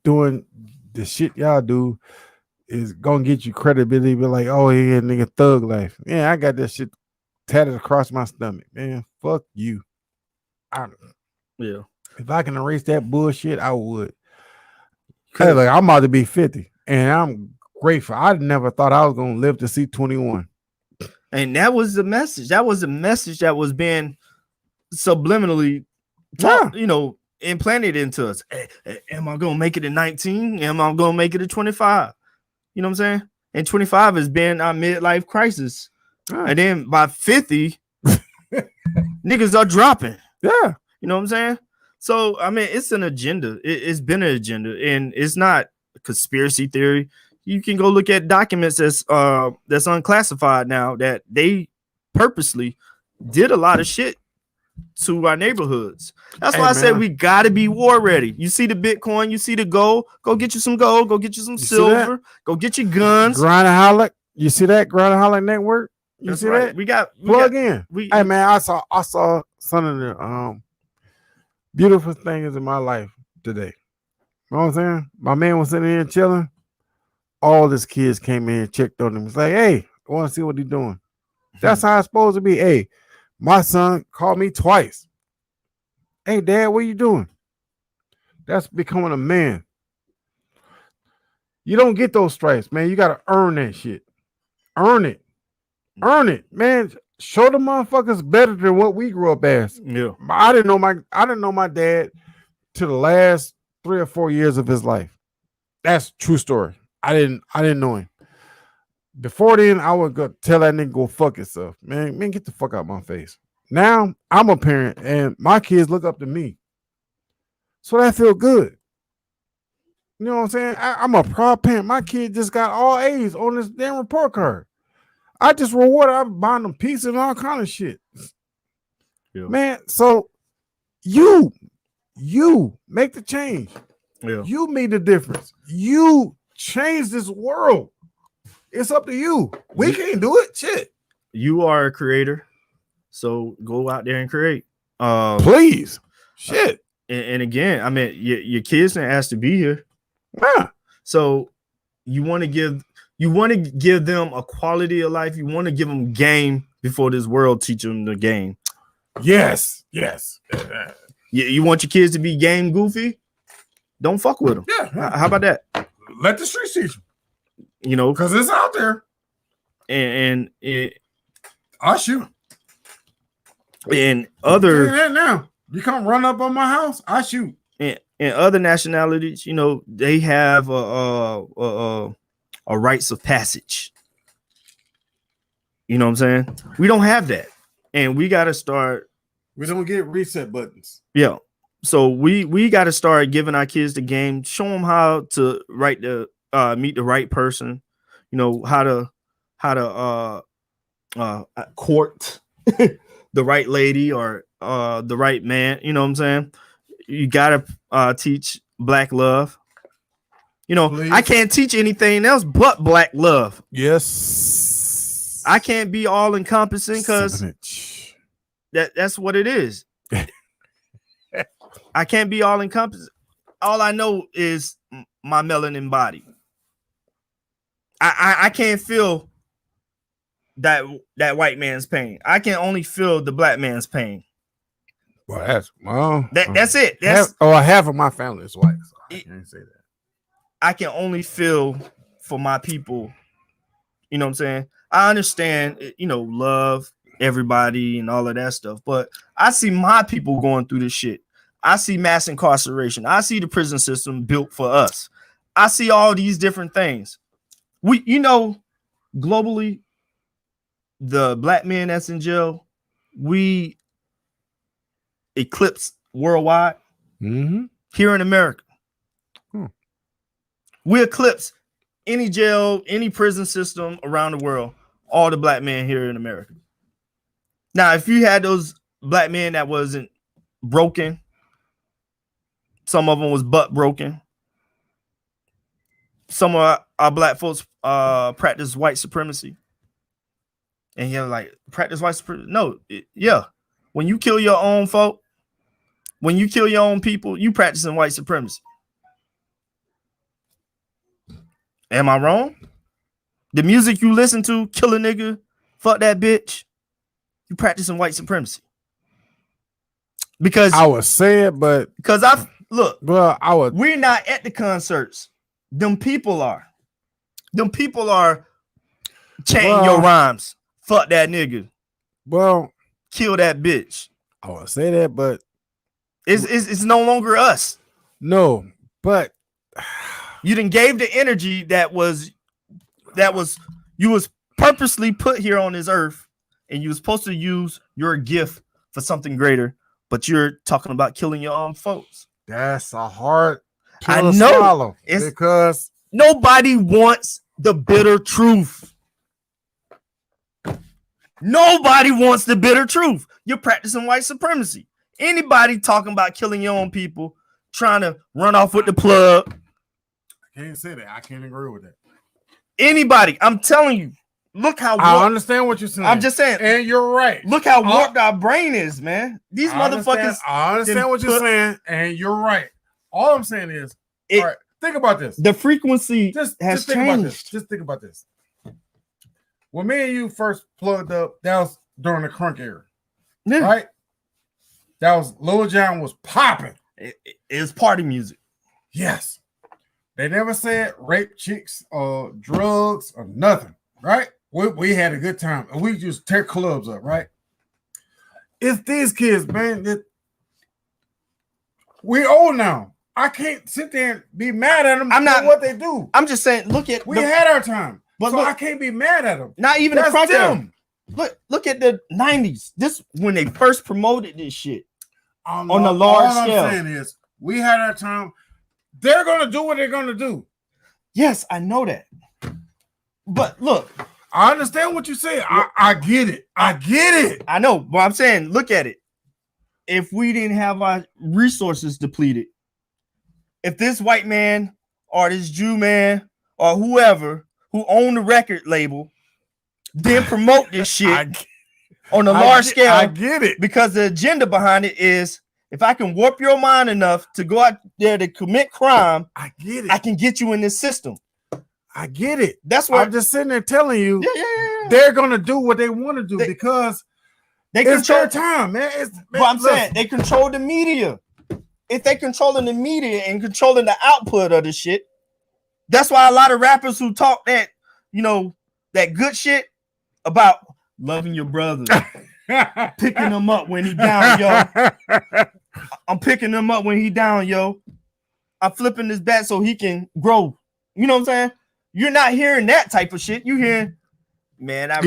doing the shit y'all do is gonna get you credibility. Be like, oh yeah, nigga, thug life. Yeah, I got that shit tatted across my stomach, man. Fuck you. Yeah. If I can erase that bullshit, I would. Hey, like, I'm about to be 50, and I'm grateful. I never thought I was gonna live to see 21. And that was the message. That was the message that was being subliminally taught, implanted into us. Am I gonna make it at 19? Am I gonna make it at 25? You know what I'm saying? And 25 has been our midlife crisis. And then by 50, niggas are dropping. Yeah. You know what I'm saying? So, I mean, it's an agenda. It's been an agenda, and it's not a conspiracy theory. You can go look at documents that's unclassified now that they purposely did a lot of shit to our neighborhoods. That's why I said we got to be war ready. You see the Bitcoin, you see the gold, go get you some gold, go get you some silver, go get your guns. Grindaholic, you see that Grindaholic network? You That's see right. that? Plug in. Hey man, I saw some of the beautiful things in my life today. You know what I'm saying? My man was sitting here chilling. All his kids came in and checked on him. It's like, hey, I want to see what he's doing. That's how it's supposed to be. Hey, my son called me twice. Hey, Dad, what are you doing? That's becoming a man. You don't get those stripes, man. You got to earn that shit. Earn it. Earn it, man. Show the motherfuckers better than what we grew up as. Yeah. I didn't know my dad to the last 3 or 4 years of his life. That's true story. I didn't know him. Before then, I would go tell that nigga go fuck himself. Man, get the fuck out of my face. Now I'm a parent and my kids look up to me. So that feel good. You know what I'm saying? I'm a proud parent. My kid just got all A's on this damn report card. I just reward. I'm buying them pizza and all kind of shit. Yeah. Man, so you make the change. Yeah. You made the difference. You change this world. It's up to you. We can't do it. Shit. You are a creator. So go out there and create. Please. Shit. And again, I mean, your kids didn't ask to be here. Yeah. So you want to give them a quality of life. You want to give them game before this world teach them the game. Yes. You want your kids to be game goofy? Don't fuck with them. Yeah. How about that? Let the streets teach them. You know, because it's out there. And I'll shoot. And other now you come run up on my house, I shoot. And other nationalities, you know, they have a rites of passage. You know what I'm saying? We don't have that, and we got to start. We don't get reset buttons. Yeah, so we got to start giving our kids the game, show them how to meet the right person. You know how to court the right lady or the right man. You know what I'm saying? You gotta teach Black love. You know, please. I can't teach anything else but Black love. Yes, I can't be all encompassing because that's what it is. I can't be all encompassing. All I know is my melanin body. I can't feel that white man's pain. I can only feel the Black man's pain. Well, that's it. Half of my family is white, so I can't say that. I can only feel for my people. You know what I'm saying? I understand, you know, love everybody and all of that stuff, but I see my people going through this shit. I see mass incarceration. I see the prison system built for us. I see all these different things. Globally, the Black men that's in jail, we eclipse worldwide. Here in America. We eclipse any jail, any prison system around the world, all the Black men here in America. Now, if you had those Black men that wasn't broken, some of them was butt broken. Some of our Black folks practice white supremacy. And you're like, practice white supremacy? No, yeah. When you kill your own folk, when you kill your own people, you practicing white supremacy. Am I wrong? The music you listen to, kill a nigga, fuck that bitch, you practicing white supremacy. because I would say it, but because look, well, I would. we're not at the concerts. Them people are. Them people are chanting your rhymes. Fuck that nigga. Well, kill that bitch. I would say that, but it's no longer us. No, but you done gave the energy that was you was purposely put here on this earth, and you was supposed to use your gift for something greater, but you're talking about killing your own folks. That's a hard pill I to know swallow, it's because nobody wants the bitter truth. Nobody wants the bitter truth. You're practicing white supremacy. Anybody talking about killing your own people, trying to run off with the plug. I can't say that. I can't agree with that. Anybody, I'm telling you, look how I understand what you're saying. I'm just saying, and you're right. Look how warped our brain is, man. These motherfuckers. I understand what you're saying, and you're right. All I'm saying is, all right, think about this. The frequency has think changed. about this. Just think about this. When me and you first plugged up, that was during the crunk era, right? That was Lil Jon was popping. It was party music. Yes. They never said rape chicks or drugs or nothing, right? We had a good time, and we just tear clubs up, right? It's these kids, man. We're old now. I can't sit there and be mad at them. I'm not what they do. I'm just saying, look at we had our time, but so look, I can't be mad at them. Not even That's the front them. Look at the 90s. This when they first promoted this shit on a large scale. All I'm saying is we had our time. They're gonna do what they're gonna do. Yes, I know that. But look, I understand what you say. I get it. I get it. I know, but I'm saying, look at it. If we didn't have our resources depleted, if this white man or this Jew man or whoever who owned the record label didn't promote this shit on a large scale, I get it. Because the agenda behind it is, if I can warp your mind enough to go out there to commit crime, I get it. I can get you in this system. I get it. That's what I'm just sitting there telling you. Yeah. They're gonna do what they want to do because they it's control their time, man. But I'm saying they control the media. If they controlling the media and controlling the output of the shit, that's why a lot of rappers who talk that, that good shit about loving your brother, picking him up when he down, yo. I'm picking him up when he down, yo. I'm flipping his bat so he can grow. You know what I'm saying? You're not hearing that type of shit. You hearing, man, I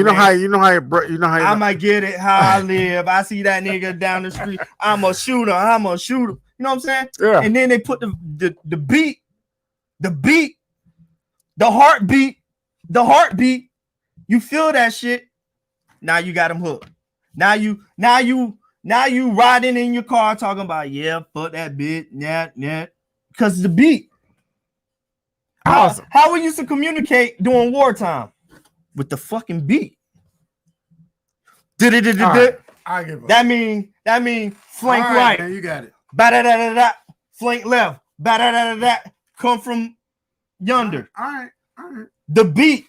might get it how I live. I see that nigga down the street. I'm a shooter. You know what I'm saying? Yeah. And then they put the beat, the heartbeat. You feel that shit. Now you got them hooked. Now you riding in your car talking about, yeah, fuck that bitch, nah. Because the beat. Awesome. How we used to communicate during wartime? With the fucking beat. Right. I give up. That mean flank right. Man, you got it. Ba-da-da-da-da. Flank left. Ba-da-da-da-da. Come from yonder. All right. The beat.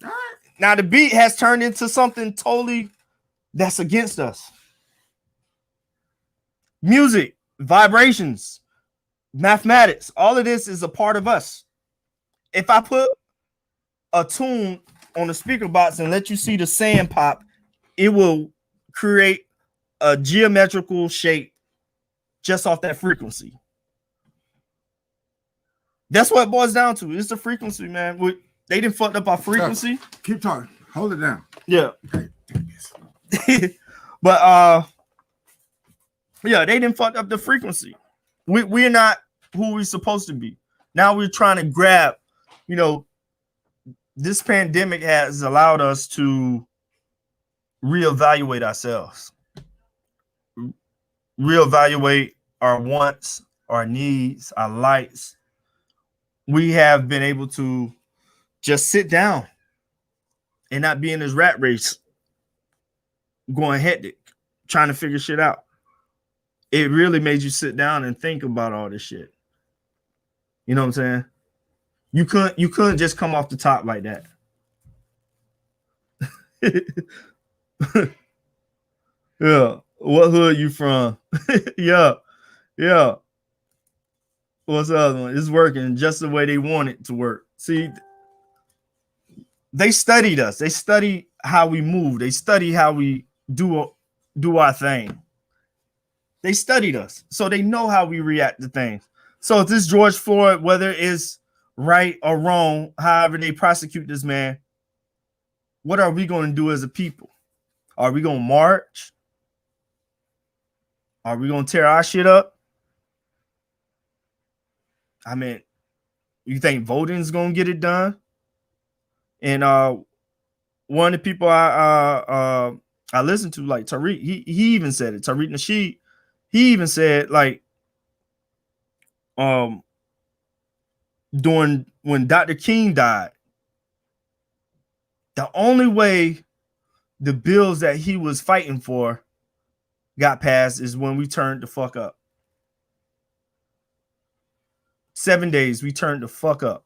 All right. Now the beat has turned into something totally that's against us. Music, vibrations, mathematics, all of this is a part of us. If I put a tune on the speaker box and let you see the sand pop, it will create a geometrical shape just off that frequency. That's what it boils down to. It's the frequency, man. They didn't fuck up our frequency. Keep talking. Hold it down. Yeah. But yeah, they didn't fuck up the frequency. We're not who we're supposed to be. Now we're trying to grab, this pandemic has allowed us to reevaluate ourselves, reevaluate our wants, our needs, our likes. We have been able to just sit down and not be in this rat race going hectic, trying to figure shit out. It really made you sit down and think about all this shit. You know what I'm saying? You couldn't just come off the top like that. Yeah. What hood you from? Yeah, yeah. What's the other one? It's working just the way they want it to work. See, they studied us. They study how we move. They study how we do our thing. They studied us, so they know how we react to things. So if this George Floyd, whether it's right or wrong, however they prosecute this man, what are we going to do as a people? Are we going to march? Are we going to tear our shit up? I mean, you think voting is going to get it done? And one of the people I listened to, like Tariq, he even said it. Tariq Nasheed, he even said, like, during when Dr. King died, the only way the bills that he was fighting for got passed is when we turned the fuck up. 7 days, we turned the fuck up.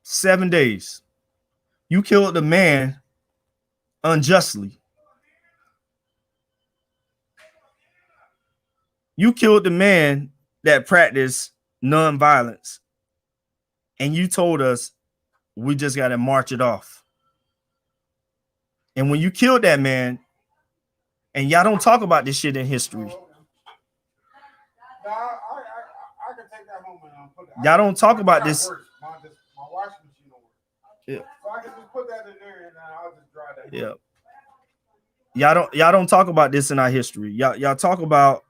7 days. You killed a man unjustly. You killed the man that practiced nonviolence. And you told us we just got to march it off. And when you killed that man, and y'all don't talk about this shit in history. I can take that home and put it. Y'all don't talk about this. My washing machine don't work. Yeah. So I can just put that in there and I'll just dry that. Yeah. Y'all don't talk about this in our history. Y'all talk about,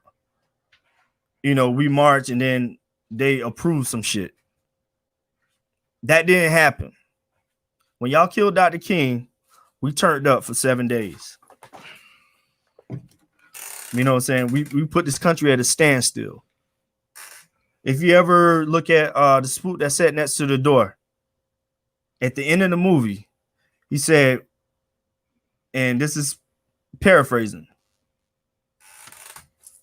we march and then they approve some shit. That didn't happen. When y'all killed Dr. King, we turned up for 7 days. You know what I'm saying? We put this country at a standstill. If you ever look at the spook that sat next to the door, at the end of the movie, he said, and this is paraphrasing,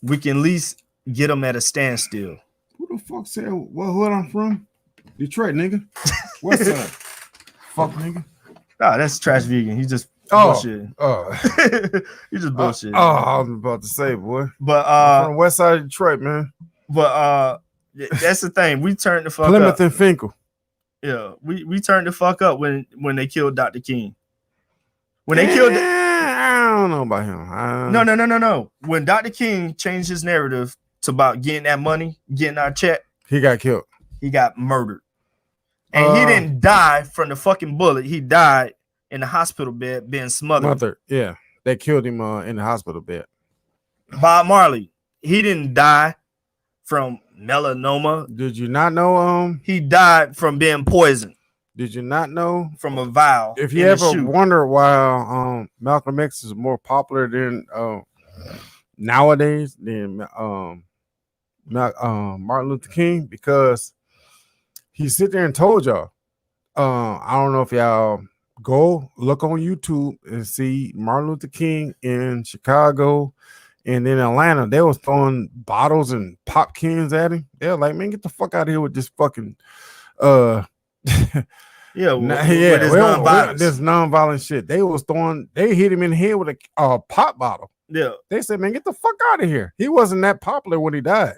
we can at least get them at a standstill. Who the fuck said what hood I'm from? Detroit, nigga. What's up? Fuck, nigga. Ah, that's trash vegan. He just bullshit. He just bullshit. I was about to say, boy. But I'm from the west side of Detroit, man. But that's the thing. We turned the fuck Plymouth up. and Finkel. Yeah, we turned the fuck up when they killed Dr. King. When they killed, I don't know about him. No. When Dr. King changed his narrative to about getting that money, getting our check, he got killed. He got murdered, and he didn't die from the fucking bullet. He died in the hospital bed being smothered. Yeah, they killed him in the hospital bed. Bob Marley, he didn't die from melanoma. Did you not know? He died from being poisoned. Did you not know from a vial? If you ever wonder why Malcolm X is more popular than nowadays than Martin Luther King, because he sit there and told y'all. I don't know if y'all go look on YouTube and see Martin Luther King in Chicago and in Atlanta. They was throwing bottles and pop cans at him. They're like, man, get the fuck out of here with this fucking this non-violent shit. They hit him in the head with a pop bottle. Yeah. They said, man, get the fuck out of here. He wasn't that popular when he died.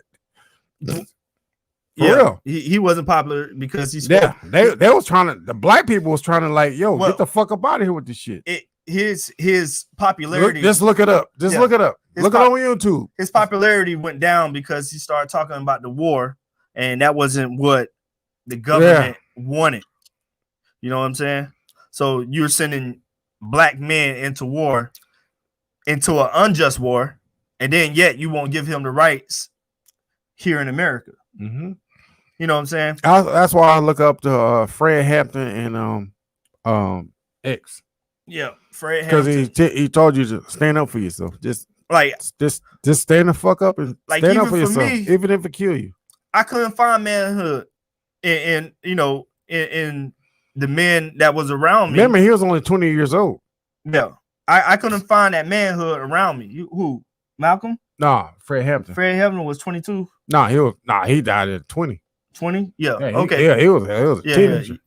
For real. He wasn't popular because he spoke. Yeah, they was trying to, the black people was trying to get the fuck up out of here with this shit. His popularity. Just look it up. Look it up. Look it on YouTube. His popularity went down because he started talking about the war, and that wasn't what the government wanted. You know what I'm saying? So you're sending black men into war, into an unjust war, and then yet you won't give him the rights here in America. Mm-hmm. You know what I'm saying? That's why I look up to Fred Hampton and X. Yeah, Fred Hampton. Because he told you to stand up for yourself. Just stand the fuck up and stand up for yourself, even if it kill you. I couldn't find manhood in the men that was around me. Remember, he was only 20 years old. Yeah, I couldn't find that manhood around me. Who? Malcolm? Nah, Fred Hampton. Fred Hampton was 22. He died at 20. 20? Yeah. Okay. Yeah, he was a teenager.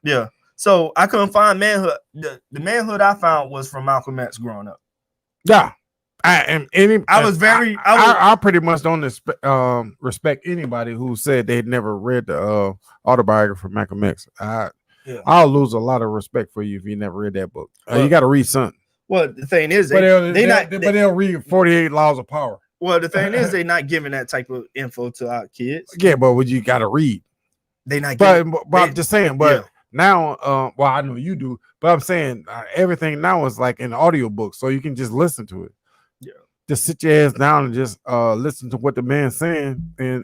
Yeah. So I couldn't find manhood. The manhood I found was from Malcolm X growing up. Yeah. I pretty much don't respect anybody who said they'd never read the autobiography of Malcolm X. I'll lose a lot of respect for you if you never read that book. You got to read something. Well, the thing is, they'll read 48 Laws of Power. Well, the thing is, they're not giving that type of info to our kids. Yeah, but what you got to read. They not. But I'm just saying. But now, well, I know you do. But I'm saying everything now is like an audiobook, so you can just listen to it. Yeah. Just sit your ass down and just listen to what the man's saying. And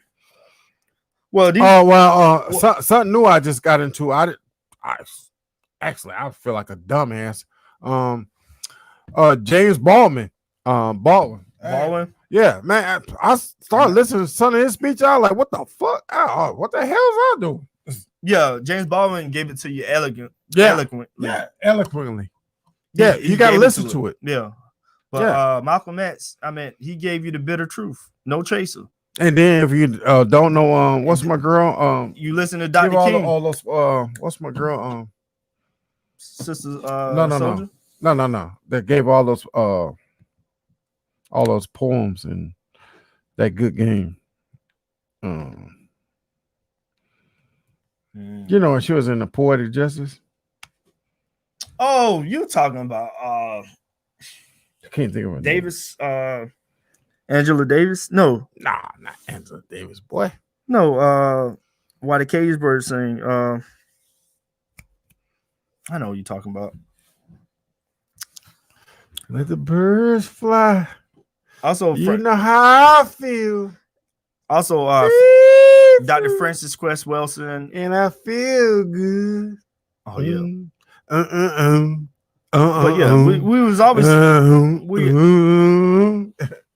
something new I just got into. I feel like a dumbass. James Baldwin. Baldwin. Yeah, man. I started listening to some of his speech. I was like, what the fuck? What the hell is I doing? Yeah, James Baldwin gave it to you eloquently. Yeah, eloquently. Yeah, you got to listen to it. Yeah. But Malcolm X, I mean, he gave you the bitter truth. No chaser. And then if you don't know, what's my girl? You listen to Dr. King. All those, what's my girl? Sisters. No. That gave all those poems and that good game. You know, she was in the Poetic Justice. Oh, you talking about I can't think of her Davis, Angela Davis? No. Nah, not Angela Davis, boy. No, why the cage bird sing? I know what you're talking about. Let the birds fly. Also, you know how I feel. Also, Dr. Francis Quest Wilson. And I feel good. Oh, yeah. But yeah, we was always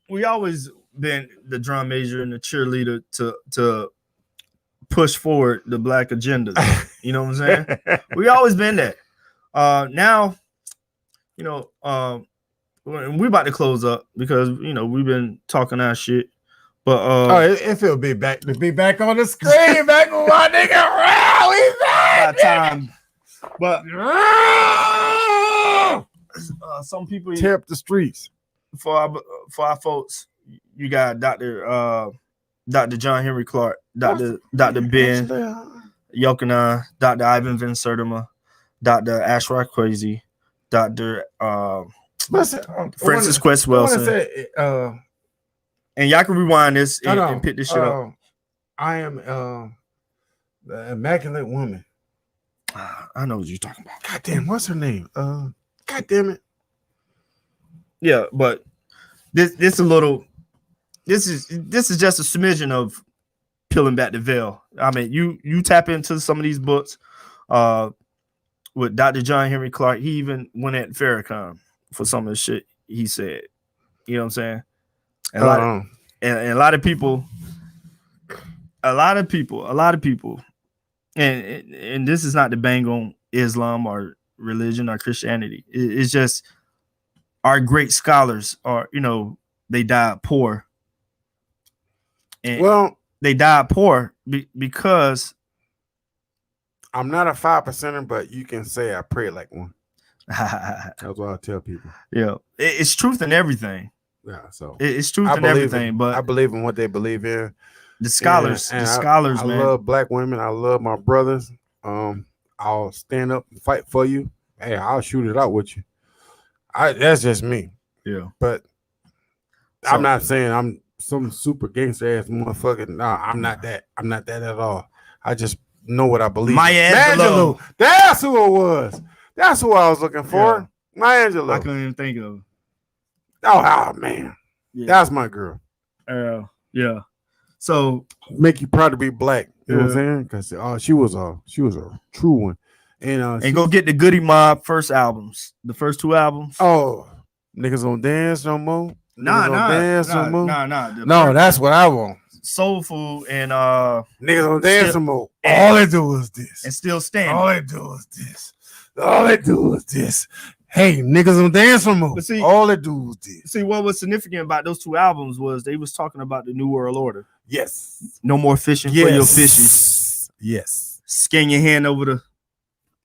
we always been the drum major and the cheerleader to push forward the black agenda. You know what I'm saying? We always been that. Now, you know, we about to close up because you know we've been talking our shit. But it feel be back on the screen, back with my nigga around. We back. By time. But some people tear up the streets for our folks. You got Dr. John Henry Clark, Dr. Ben Yochanan, Dr. Ivan Van Sertima, Dr. Ashra Crazy, Dr. Francis Quest Wilson. And y'all can rewind this and pick this shit up. I am the Immaculate Woman. I know what you're talking about. God damn, what's her name? God damn it. Yeah, but this is just a smidgen of peeling back the veil. I mean, you tap into some of these books with Dr. John Henry Clark. He even went at Farrakhan for some of the shit he said. You know what I'm saying? And a lot of people, and this is not to bang on Islam or religion or Christianity. It's just our great scholars are, you know, they died poor. And they died poor because I'm not a 5%er, but you can say I pray like one. That's what I tell people. Yeah, it's truth in everything. Yeah, so it's truth in everything. But I believe in what they believe in. The scholars, man. I love black women. I love my brothers. I'll stand up and fight for you. Hey, I'll shoot it out with you. That's just me. Yeah, but I'm not saying I'm some super gangster ass motherfucker. No, I'm not that. I'm not that at all. I just know what I believe. Maya Angelou. That's who it was. That's who I was looking for. Yeah. Maya Angelou. I couldn't even think of. Oh man, that's my girl. Yeah. So make you proud to be black. You know what I'm saying? Because she was a true one. And go get the Goody Mob first albums. The first two albums. Oh, niggas don't dance no more. Nah. No, that's what I want. Soul Food and niggas don't dance no more. All they do is this. And Still Standing. All they do is this. Hey, niggas don't dance no more. See, all they do is this. See, what was significant about those two albums was they was talking about the New World Order. Yes. No more fishing for your fishes. Yes. Scan your hand over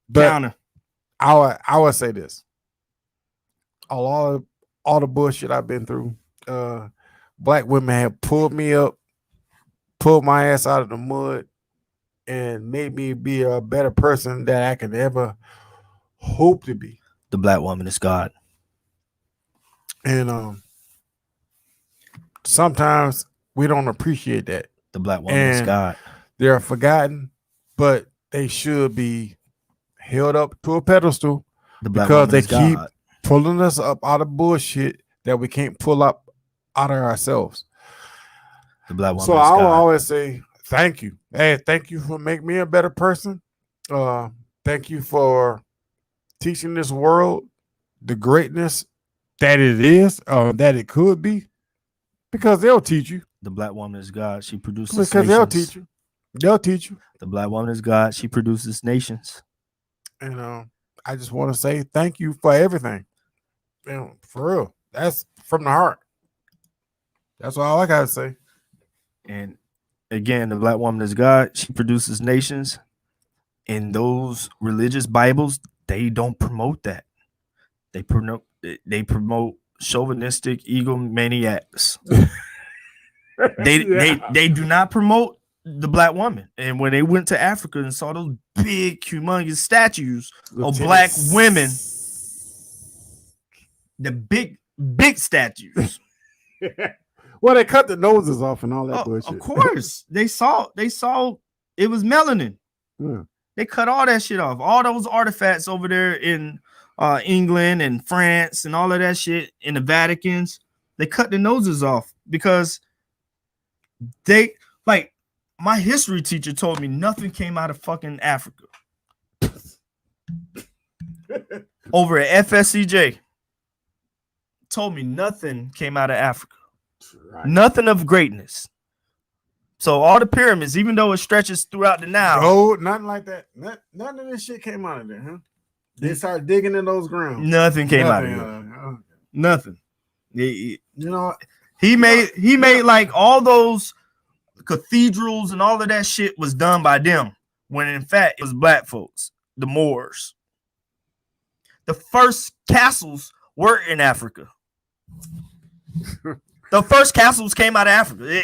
But Counter. I would say this. All the bullshit I've been through, black women have pulled me up, pulled my ass out of the mud, and made me be a better person that I could ever hope to be. The black woman is God. And sometimes we don't appreciate that. The black woman is God. They're forgotten, but they should be held up to a pedestal because they keep pulling us up out of bullshit that we can't pull up out of ourselves. The black woman. So I will always say thank you. Hey, thank you for making me a better person. Thank you for teaching this world the greatness that it is, that it could be, because they'll teach you. The black woman is God. She produces because nations. They'll teach you. They'll teach you. The black woman is God. She produces nations. And I just want to say thank you for everything. For real. That's from the heart. That's all I gotta say. And again, the black woman is God. She produces nations. In those religious Bibles, they don't promote that. They promote chauvinistic egomaniacs. They do not promote the black woman. And when they went to Africa and saw those big, humongous statues of black women, the big statues. Well, they cut the noses off and all that bullshit. Of course. they saw it was melanin. Yeah. They cut all that shit off. All those artifacts over there in England and France and all of that shit in the Vaticans, they cut the noses off because they, like, my history teacher told me nothing came out of fucking Africa. Over at FSCJ, told me nothing came out of Africa. Right. Nothing of greatness. So all the pyramids, even though it stretches throughout the Nile. No, nothing like that. None of this shit came out of there, huh? They started digging in those grounds. Nothing came out of there. Nothing. You know, he made like all those cathedrals and all of that shit was done by them, when in fact it was black folks, the Moors. The first castles were in Africa. The first castles came out of Africa.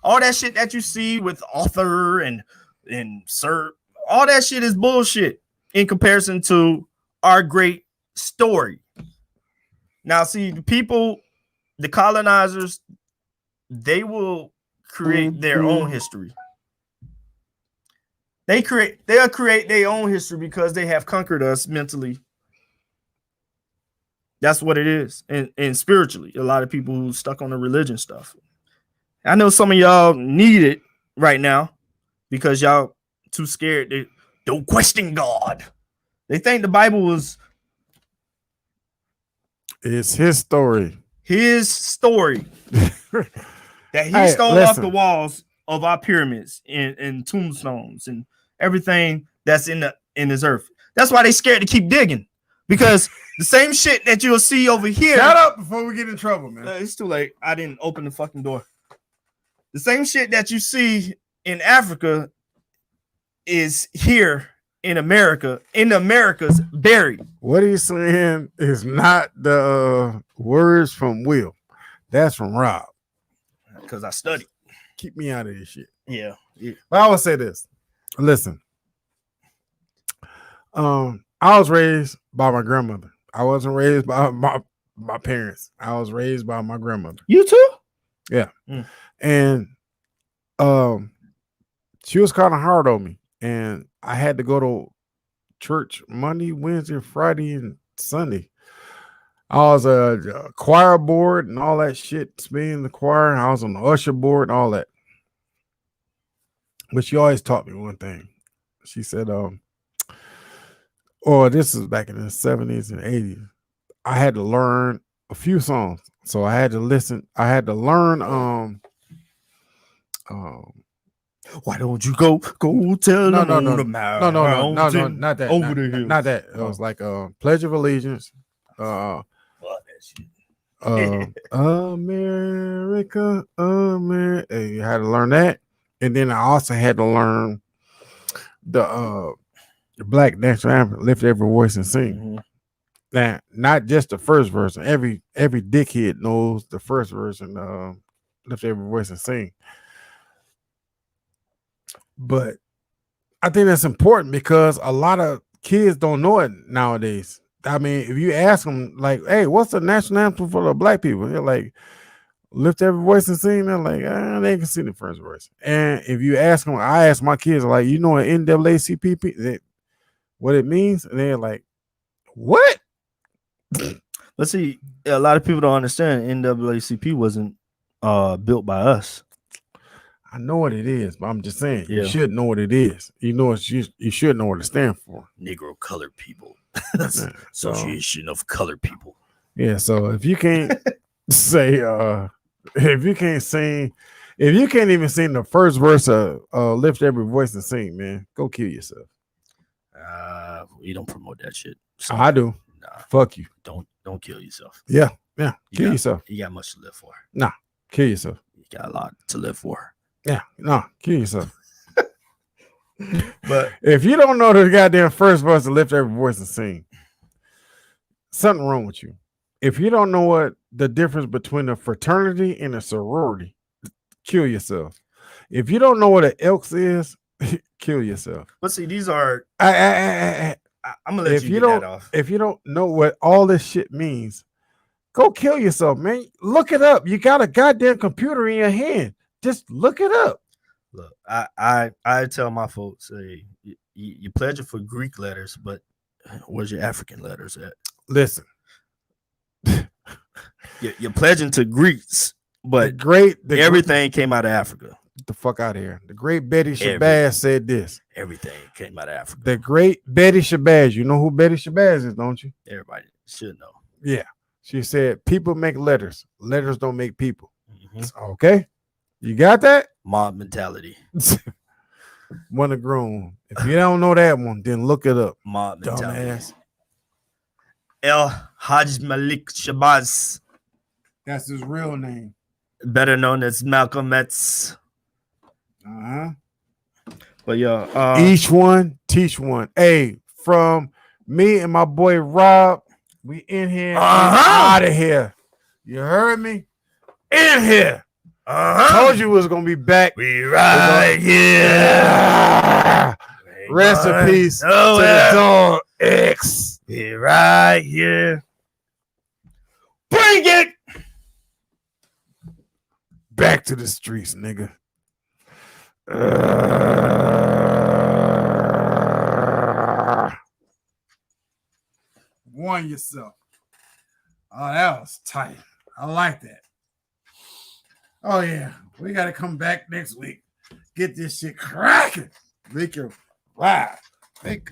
All that shit that you see with Arthur and Sir, all that shit is bullshit in comparison to our great story. Now, see, the people, the colonizers, they will create their own history. They'll create their own history because they have conquered us mentally. That's what it is. And spiritually, a lot of people who stuck on the religion stuff. I know some of y'all need it right now because y'all too scared. They don't question God. They think the Bible it's his story. His story that he stole off the walls of our pyramids and tombstones and everything that's in this earth. That's why they scared to keep digging, because the same shit that you'll see over here. Shut up before we get in trouble, man. It's too late. I didn't open the fucking door. The same shit that you see in Africa is here in America. In America's buried. What he's saying is not the words from Will. That's from Rob. Because I studied. Keep me out of this shit. Yeah. But I will say this. Listen. I was raised by my grandmother. I wasn't raised by my parents. I was raised by my grandmother. You too? Yeah. And she was kind of hard on me. And I had to go to church Monday, Wednesday, Friday, and Sunday. I was a choir board and all that shit, spinning the choir. I was on the usher board and all that. But she always taught me one thing. She said, this is back in the 70s and 80s. I had to learn a few songs. So I had to listen. I had to learn why don't you go tell them no, not that. Over the hills. Not that. It was like Pledge of Allegiance. America. You had to learn that. And then I also had to learn the the Black national anthem, lift every voice and sing. Mm-hmm. Now, not just the first verse. Every dickhead knows the first verse and lift every voice and sing. But I think that's important because a lot of kids don't know it nowadays. I mean, if you ask them, like, hey, what's the national anthem for the black people? They're like, lift every voice and sing. They're like, they can sing the first verse. And if you ask them, I ask my kids, like, you know what NAACP, what it means? And they're like, what? Let's see. A lot of people don't understand NAACP wasn't built by us. I know what it is, but I'm just saying, Yeah. you should know what it is. You know, you should know what it stands for. Negro colored people. That's Association of Colored People. Yeah, so if you can't say, if you can't sing, if you can't even sing the first verse of Lift Every Voice and Sing, man, go kill yourself. We don't promote that shit. So I do. Nah, fuck you. Don't kill yourself. Yeah, kill yourself. You got much to live for. Nah, kill yourself. You got a lot to live for. Yeah, no, kill yourself. But if you don't know the goddamn first verse to Lift Every Voice and Sing, something wrong with you. If you don't know what the difference between a fraternity and a sorority, kill yourself. If you don't know what an Elks is, kill yourself. But see, these are I'm gonna let you get that off. If you don't know what all this shit means, go kill yourself, man. Look it up. You got a goddamn computer in your hand. Just look it up. Look, I tell my folks, say you pledging for Greek letters, but where's your African letters at? Listen, you're pledging to Greeks, but everything came out of Africa. Get the fuck out of here. The great Betty Shabazz said this. Everything came out of Africa. The great Betty Shabazz. You know who Betty Shabazz is, don't you? Everybody should know. Yeah. She said, people make letters. Letters don't make people. Mm-hmm. Okay. You got that? Mob mentality. One of grown. If you don't know that one, then look it up. Mob mentality. Dumbass. El Hajj Malik Shabazz. That's his real name. Better known as Malcolm X. But yeah, each one teach one. Hey, from me and my boy Rob, we in here, out of here. You heard me? In here. Told you it was gonna be back. We right here. Rest in peace to the dog X. We right here. Bring it back to the streets, nigga. Warn yourself. Oh, that was tight. I like that. Oh yeah, we gotta come back next week. Get this shit cracking. Make your wow. Make